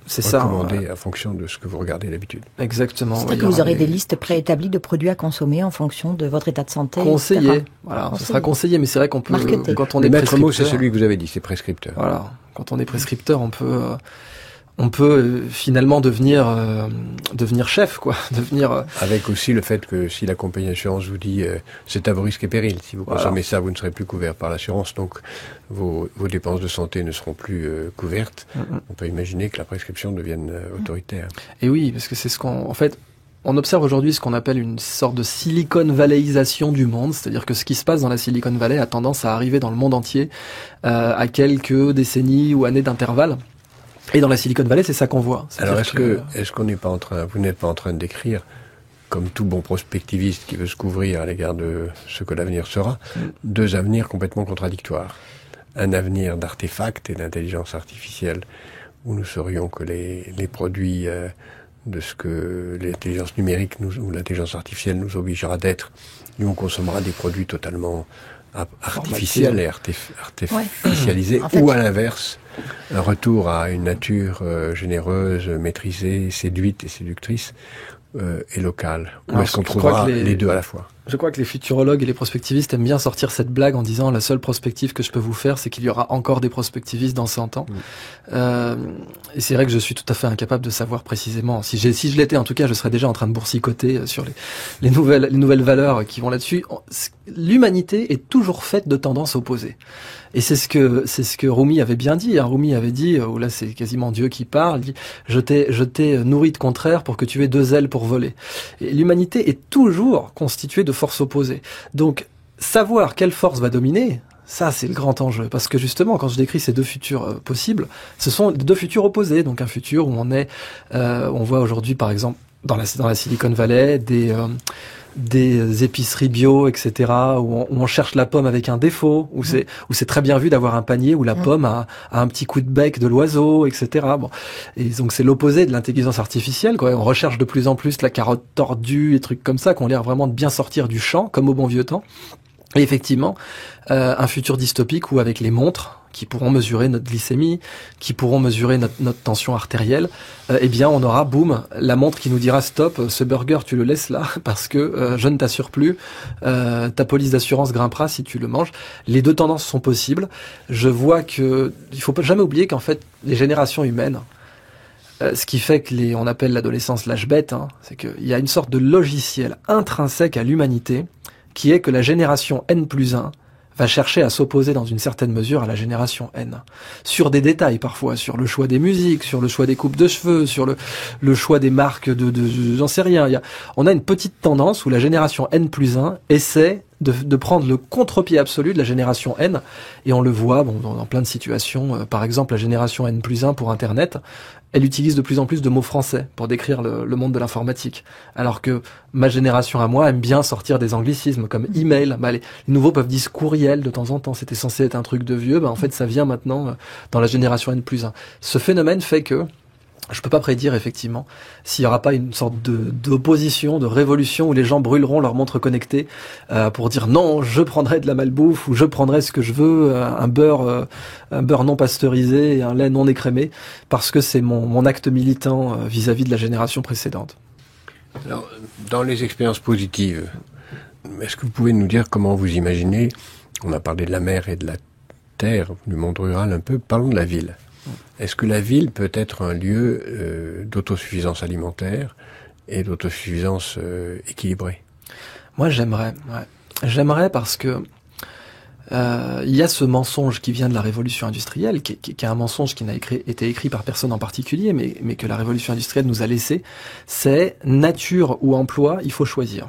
C'est recommandée ça, à fonction de ce que vous regardez d'habitude. Exactement. C'est-à-dire que vous aurez des listes préétablies de produits à consommer en fonction de votre état de santé, conseillé. etc. Voilà, Conseillé. ce sera conseillé, mais c'est vrai qu'on peut, Marketé. quand on Le est maître mot, c'est prescripteur, celui que vous avez dit, c'est prescripteur. voilà, quand on est prescripteur, on peut finalement devenir chef, quoi. Avec aussi le fait que si la compagnie d'assurance vous dit c'est à vos risques et périls, si vous consommez ça, vous ne serez plus couvert par l'assurance, donc vos dépenses de santé ne seront plus couvertes. On peut imaginer que la prescription devienne autoritaire. Et oui, parce que c'est on observe aujourd'hui ce qu'on appelle une sorte de Silicon Valleyisation du monde, c'est-à-dire que ce qui se passe dans la Silicon Valley a tendance à arriver dans le monde entier à quelques décennies ou années d'intervalle. Et dans la Silicon Valley, c'est ça qu'on voit. Alors est-ce qu'on n'est pas vous n'êtes pas en train de décrire, comme tout bon prospectiviste qui veut se couvrir à l'égard de ce que l'avenir sera, deux avenirs complètement contradictoires. Un avenir d'artefacts et d'intelligence artificielle, où nous saurions que les produits de ce que l'intelligence numérique ou l'intelligence artificielle nous obligera d'être, nous on consommera des produits totalement artificiels et artificialisés, En fait, ou à l'inverse, un retour à une nature généreuse, maîtrisée, séduite et séductrice et locale. Ou est-ce qu'on trouvera les deux à la fois? Je crois que les futurologues et les prospectivistes aiment bien sortir cette blague en disant la seule prospective que je peux vous faire, c'est qu'il y aura encore des prospectivistes dans 100 ans. Et c'est vrai que je suis tout à fait incapable de savoir précisément. Si je l'étais, en tout cas, je serais déjà en train de boursicoter sur les nouvelles valeurs qui vont là-dessus. L'humanité est toujours faite de tendances opposées. Et c'est ce que Rumi avait bien dit. Rumi avait dit, là c'est quasiment Dieu qui parle, il dit, je t'ai nourri de contraire pour que tu aies deux ailes pour voler. Et l'humanité est toujours constituée de forces opposées. Donc, savoir quelle force va dominer, ça c'est le grand enjeu. Parce que justement, quand je décris ces deux futurs possibles, ce sont deux futurs opposés. Donc un futur où on voit aujourd'hui par exemple dans la Silicon Valley des épiceries bio, etc., où on cherche la pomme avec un défaut, où c'est très bien vu d'avoir un panier où la pomme a un petit coup de bec de l'oiseau, etc. Bon. Et donc c'est l'opposé de l'intelligence artificielle, quoi. On recherche de plus en plus la carotte tordue et trucs comme ça, qui ont l'air vraiment de bien sortir du champ, comme au bon vieux temps. Et effectivement, un futur dystopique où avec les montres, qui pourront mesurer notre glycémie, qui pourront mesurer notre tension artérielle, eh bien on aura, boum, la montre qui nous dira stop, ce burger tu le laisses là parce que je ne t'assure plus, ta police d'assurance grimpera si tu le manges. Les deux tendances sont possibles. Je vois que il faut jamais oublier qu'en fait les générations humaines, ce qui fait que on appelle l'adolescence l'âge bête, c'est qu'il y a une sorte de logiciel intrinsèque à l'humanité qui est que la génération N+1 va chercher à s'opposer dans une certaine mesure à la génération N. Sur des détails parfois, sur le choix des musiques, sur le choix des coupes de cheveux, sur le choix des marques j'en sais rien. On a une petite tendance où la génération N+1 essaie de prendre le contre-pied absolu de la génération N, et on le voit dans plein de situations. Par exemple, la génération N+1 pour Internet, elle utilise de plus en plus de mots français pour décrire le monde de l'informatique. Alors que ma génération à moi aime bien sortir des anglicismes comme email. Les nouveaux peuvent dire courriel de temps en temps. C'était censé être un truc de vieux. En fait, ça vient maintenant dans la génération N+1. Ce phénomène fait que je peux pas prédire effectivement s'il y aura pas une sorte d'opposition, de révolution où les gens brûleront leur montre connectée pour dire non, je prendrai de la malbouffe ou je prendrai ce que je veux, un beurre non pasteurisé et un lait non écrémé, parce que c'est mon acte militant vis-à-vis de la génération précédente. Alors, dans les expériences positives, est-ce que vous pouvez nous dire comment vous imaginez, on a parlé de la mer et de la terre, du monde rural un peu, parlons de la ville. Est-ce que la ville peut être un lieu d'autosuffisance alimentaire et d'autosuffisance équilibrée? Moi, j'aimerais. Ouais. J'aimerais parce que il y a ce mensonge qui vient de la révolution industrielle, qui est un mensonge qui n'a été écrit par personne en particulier, mais que la révolution industrielle nous a laissé. C'est nature ou emploi, il faut choisir.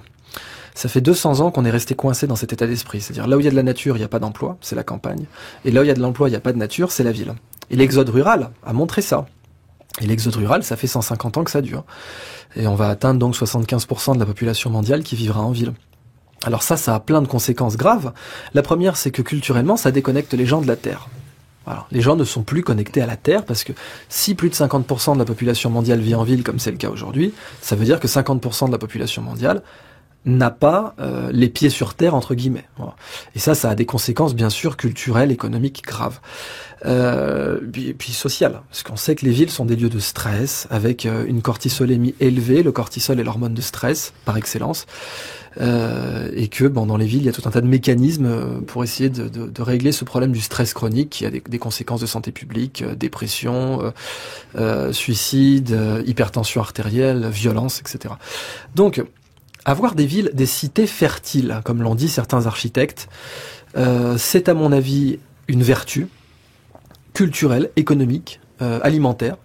Ça fait 200 ans qu'on est resté coincé dans cet état d'esprit. C'est-à-dire, là où il y a de la nature, il n'y a pas d'emploi, c'est la campagne. Et là où il y a de l'emploi, il n'y a pas de nature, c'est la ville. Et l'exode rural a montré ça. Et l'exode rural, ça fait 150 ans que ça dure. Et on va atteindre donc 75% de la population mondiale qui vivra en ville. Alors ça a plein de conséquences graves. La première, c'est que culturellement, ça déconnecte les gens de la terre. Voilà. Les gens ne sont plus connectés à la terre parce que si plus de 50% de la population mondiale vit en ville, comme c'est le cas aujourd'hui, ça veut dire que 50% de la population mondiale n'a pas les pieds sur terre, entre guillemets. Voilà. Et ça a des conséquences, bien sûr, culturelles, économiques graves. Puis sociales, parce qu'on sait que les villes sont des lieux de stress, avec une cortisolémie élevée. Le cortisol est l'hormone de stress, par excellence. Et que dans les villes, il y a tout un tas de mécanismes pour essayer de régler ce problème du stress chronique qui a des conséquences de santé publique, dépression, suicide, hypertension artérielle, violence, etc. Donc, avoir des villes, des cités fertiles, comme l'ont dit certains architectes, c'est à mon avis une vertu culturelle, économique, alimentaire.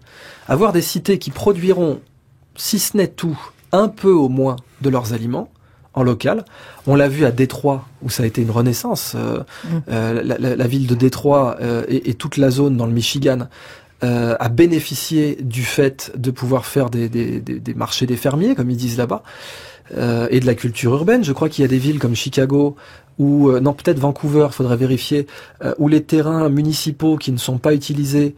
Avoir des cités qui produiront, si ce n'est tout, un peu au moins de leurs aliments, en local. On l'a vu à Détroit, où ça a été une renaissance. La ville de Détroit et toute la zone dans le Michigan a bénéficié du fait de pouvoir faire des marchés des fermiers, comme ils disent là-bas, et de la culture urbaine. Je crois qu'il y a des villes comme Chicago, ou non, peut-être Vancouver, faudrait vérifier, où les terrains municipaux qui ne sont pas utilisés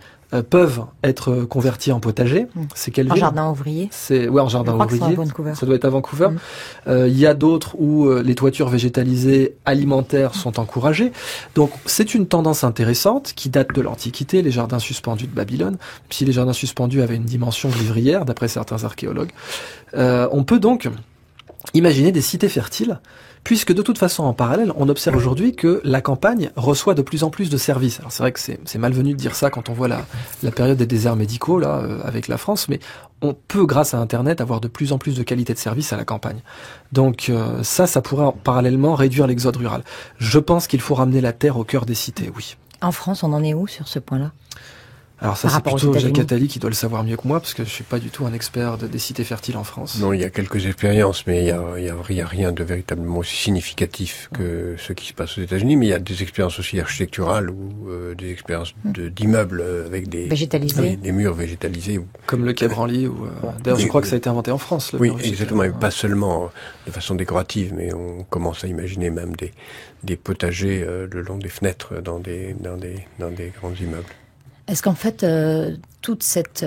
peuvent être convertis en potager. C'est quelle ville ? En jardin ouvrier. En jardin ouvrier. Ça doit être à Vancouver. Il y a d'autres où les toitures végétalisées alimentaires sont encouragées. Donc c'est une tendance intéressante qui date de l'Antiquité, les jardins suspendus de Babylone, même si les jardins suspendus avaient une dimension vivrière, d'après certains archéologues. On peut donc imaginer des cités fertiles, puisque de toute façon, en parallèle, on observe aujourd'hui que la campagne reçoit de plus en plus de services. Alors c'est vrai que c'est malvenu de dire ça quand on voit la période des déserts médicaux, là, avec la France, mais on peut, grâce à Internet, avoir de plus en plus de qualité de service à la campagne. Donc ça pourrait parallèlement réduire l'exode rural. Je pense qu'il faut ramener la terre au cœur des cités, oui. En France, on en est où sur ce point-là ? Alors ça, c'est plutôt Jacques Attali qui doit le savoir mieux que moi, parce que je suis pas du tout un expert des cités fertiles en France. Non, il y a quelques expériences, mais il y a rien de véritablement aussi significatif que ce qui se passe aux États-Unis. Mais il y a des expériences aussi architecturales ou des expériences d'immeubles avec des murs végétalisés. Comme le Quai Branly. D'ailleurs, je crois que ça a été inventé en France. Oui, exactement. Et pas seulement de façon décorative, mais on commence à imaginer même des potagers le long des fenêtres dans des grands immeubles. Est-ce qu'en fait, toute cette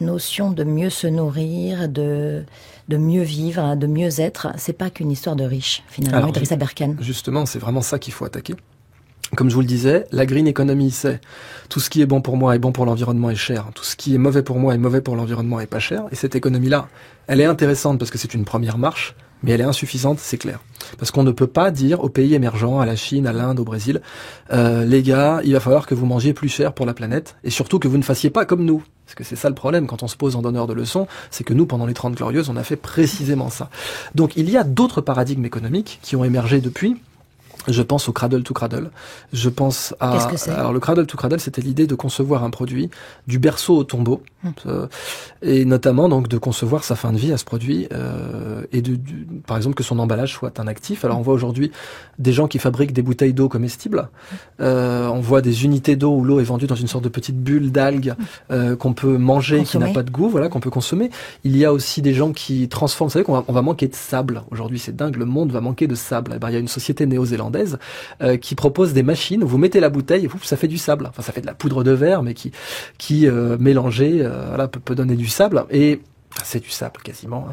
notion de mieux se nourrir, de mieux vivre, de mieux être, c'est pas qu'une histoire de riches, finalement, Idriss Aberkane ? Justement, c'est vraiment ça qu'il faut attaquer. Comme je vous le disais, la green economy, c'est tout ce qui est bon pour moi est bon pour l'environnement est cher. Tout ce qui est mauvais pour moi est mauvais pour l'environnement est pas cher. Et cette économie-là, elle est intéressante parce que c'est une première marche, mais elle est insuffisante, c'est clair. Parce qu'on ne peut pas dire aux pays émergents, à la Chine, à l'Inde, au Brésil, les gars, il va falloir que vous mangiez plus cher pour la planète, et surtout que vous ne fassiez pas comme nous. Parce que c'est ça le problème quand on se pose en donneur de leçons, c'est que nous, pendant les 30 Glorieuses, on a fait précisément ça. Donc il y a d'autres paradigmes économiques qui ont émergé depuis. Je pense au cradle to cradle. Je pense à... Qu'est-ce que c'est ? Alors le cradle to cradle, c'était l'idée de concevoir un produit du berceau au tombeau, et notamment donc de concevoir sa fin de vie à ce produit, et par exemple que son emballage soit un actif. Alors on voit aujourd'hui des gens qui fabriquent des bouteilles d'eau comestibles. On voit des unités d'eau où l'eau est vendue dans une sorte de petite bulle d'algues qu'on peut manger, qui n'a pas de goût, voilà, qu'on peut consommer. Il y a aussi des gens qui transforment. Vous savez qu'on va manquer de sable aujourd'hui. C'est dingue, le monde va manquer de sable. Il y a une société néo-zélandaise qui propose des machines où vous mettez la bouteille et ça fait du sable. Enfin, ça fait de la poudre de verre, mais qui mélangée, peut donner du sable. Et c'est du sable quasiment.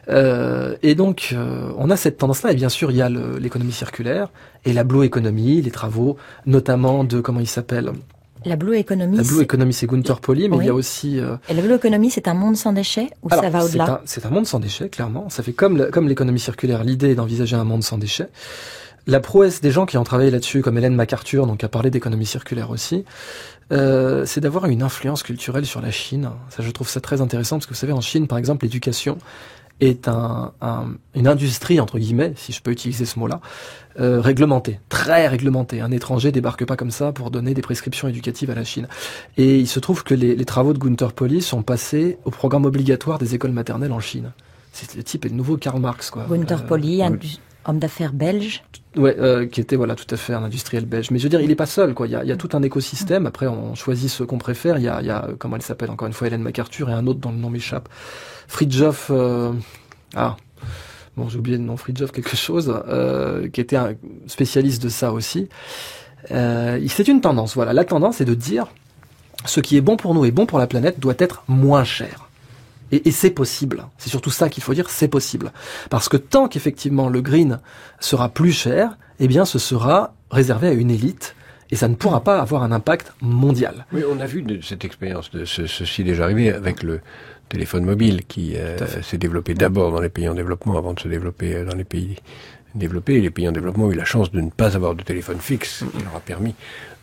Et donc, on a cette tendance-là. Et bien sûr, il y a l'économie circulaire et la blue economy, les travaux, notamment de comment il s'appelle. La blue economy. La blue economy, c'est Gunther Pauli, mais il y a aussi. Et la blue economy, c'est un monde sans déchets ou ça va au-delà ? C'est un monde sans déchets, clairement. Ça fait comme l'économie circulaire. L'idée est d'envisager un monde sans déchets. La prouesse des gens qui ont travaillé là-dessus, comme Hélène MacArthur, donc a parlé d'économie circulaire aussi, c'est d'avoir une influence culturelle sur la Chine. Ça, je trouve ça très intéressant parce que vous savez, en Chine, par exemple, l'éducation est une industrie, entre guillemets, si je peux utiliser ce mot-là, réglementée, très réglementée. Un étranger débarque pas comme ça pour donner des prescriptions éducatives à la Chine. Et il se trouve que les travaux de Gunther Pauli sont passés au programme obligatoire des écoles maternelles en Chine. Le type est le nouveau Karl Marx, quoi. Gunther Pauli, homme d'affaires belge. Ouais, qui était tout à fait un industriel belge. Mais je veux dire, il est pas seul, quoi. Il y a tout un écosystème. Après, on choisit ce qu'on préfère. Il y a comment elle s'appelle encore une fois, Hélène MacArthur, et un autre dont le nom m'échappe. Fridtjof. J'ai oublié le nom. Fridtjof quelque chose, qui était un spécialiste de ça aussi. C'est une tendance. Voilà, la tendance est de dire ce qui est bon pour nous et bon pour la planète doit être moins cher. Et c'est possible. C'est surtout ça qu'il faut dire, c'est possible. Parce que tant qu'effectivement le green sera plus cher, eh bien ce sera réservé à une élite et ça ne pourra pas avoir un impact mondial. Oui, on a vu de cette expérience de ceci déjà arrivé avec le téléphone mobile qui s'est développé d'abord dans les pays en développement avant de se développer dans les pays développés. Et les pays en développement ont eu la chance de ne pas avoir de téléphone fixe qui leur a permis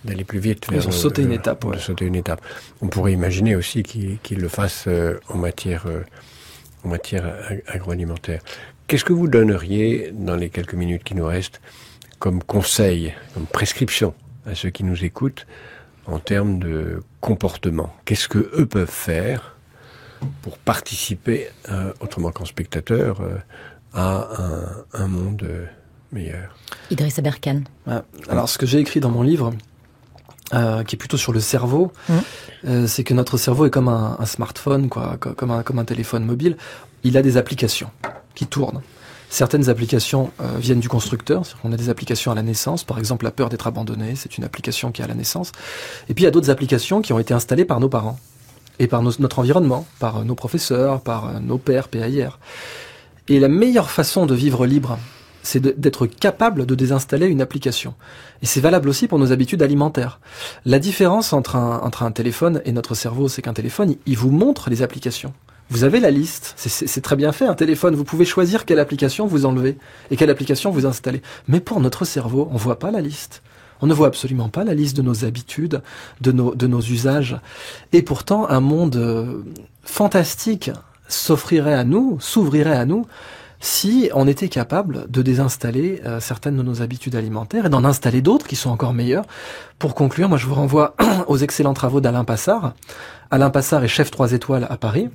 d'aller plus vite. Ils ont sauté une étape. De sauter une étape. On pourrait imaginer aussi qu'ils le fassent en matière agroalimentaire. Qu'est-ce que vous donneriez dans les quelques minutes qui nous restent comme conseil, comme prescription à ceux qui nous écoutent en termes de comportement? Qu'est-ce que eux peuvent faire pour participer, autrement qu'en spectateur, à un monde meilleur? Idriss Aberkane. Alors, ce que j'ai écrit dans mon livre, qui est plutôt sur le cerveau, c'est que notre cerveau est comme un smartphone, quoi, comme un téléphone mobile. Il a des applications qui tournent. Certaines applications viennent du constructeur, c'est-à-dire qu'on a des applications à la naissance, par exemple la peur d'être abandonné, c'est une application qui est à la naissance. Et puis il y a d'autres applications qui ont été installées par nos parents, et par notre environnement, par nos professeurs, par nos pères, PAIR. Et la meilleure façon de vivre libre, c'est d'être capable de désinstaller une application. Et c'est valable aussi pour nos habitudes alimentaires. La différence entre un téléphone et notre cerveau, c'est qu'un téléphone, il vous montre les applications. Vous avez la liste, c'est très bien fait, un téléphone, vous pouvez choisir quelle application vous enlevez et quelle application vous installez. Mais pour notre cerveau, on ne voit pas la liste. On ne voit absolument pas la liste de nos habitudes, de nos usages. Et pourtant, un monde fantastique s'ouvrirait à nous, si on était capable de désinstaller certaines de nos habitudes alimentaires et d'en installer d'autres qui sont encore meilleures. Pour conclure, moi je vous renvoie aux excellents travaux d'Alain Passard. Alain Passard est chef 3 étoiles à Paris.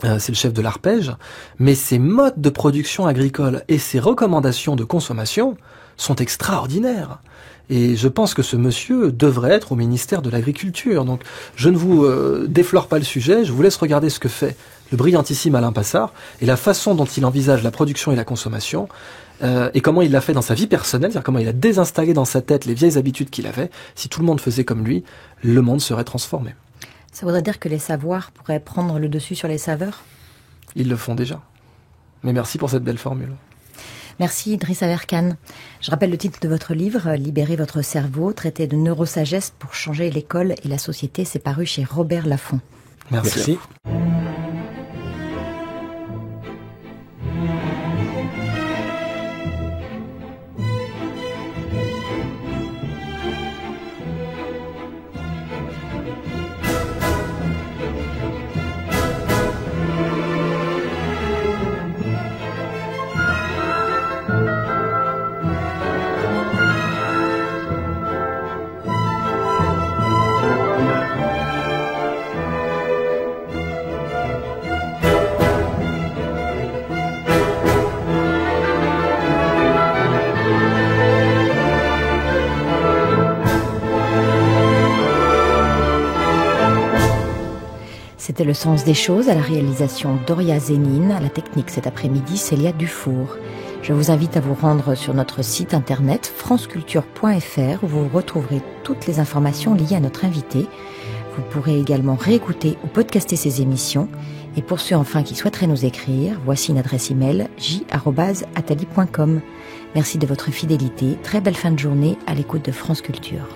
C'est le chef de l'arpège, mais ses modes de production agricole et ses recommandations de consommation sont extraordinaires. Et je pense que ce monsieur devrait être au ministère de l'Agriculture. Donc je ne vous déflore pas le sujet, je vous laisse regarder ce que fait le brillantissime Alain Passard et la façon dont il envisage la production et la consommation et comment il l'a fait dans sa vie personnelle, c'est-à-dire comment il a désinstallé dans sa tête les vieilles habitudes qu'il avait. Si tout le monde faisait comme lui, le monde serait transformé. Ça voudrait dire que les savoirs pourraient prendre le dessus sur les saveurs? Ils le font déjà. Mais merci pour cette belle formule. Merci Idriss Aberkane. Je rappelle le titre de votre livre, Libérer votre cerveau, traité de neurosagesse pour changer l'école et la société. C'est paru chez Robert Laffont. Merci. C'était Le Sens des choses, à la réalisation Doria Zénine, à la technique cet après-midi Célia Dufour. Je vous invite à vous rendre sur notre site internet franceculture.fr où vous retrouverez toutes les informations liées à notre invité. Vous pourrez également réécouter ou podcaster ces émissions. Et pour ceux enfin qui souhaiteraient nous écrire, voici une adresse email j@atali.com. Merci de votre fidélité, très belle fin de journée à l'écoute de France Culture.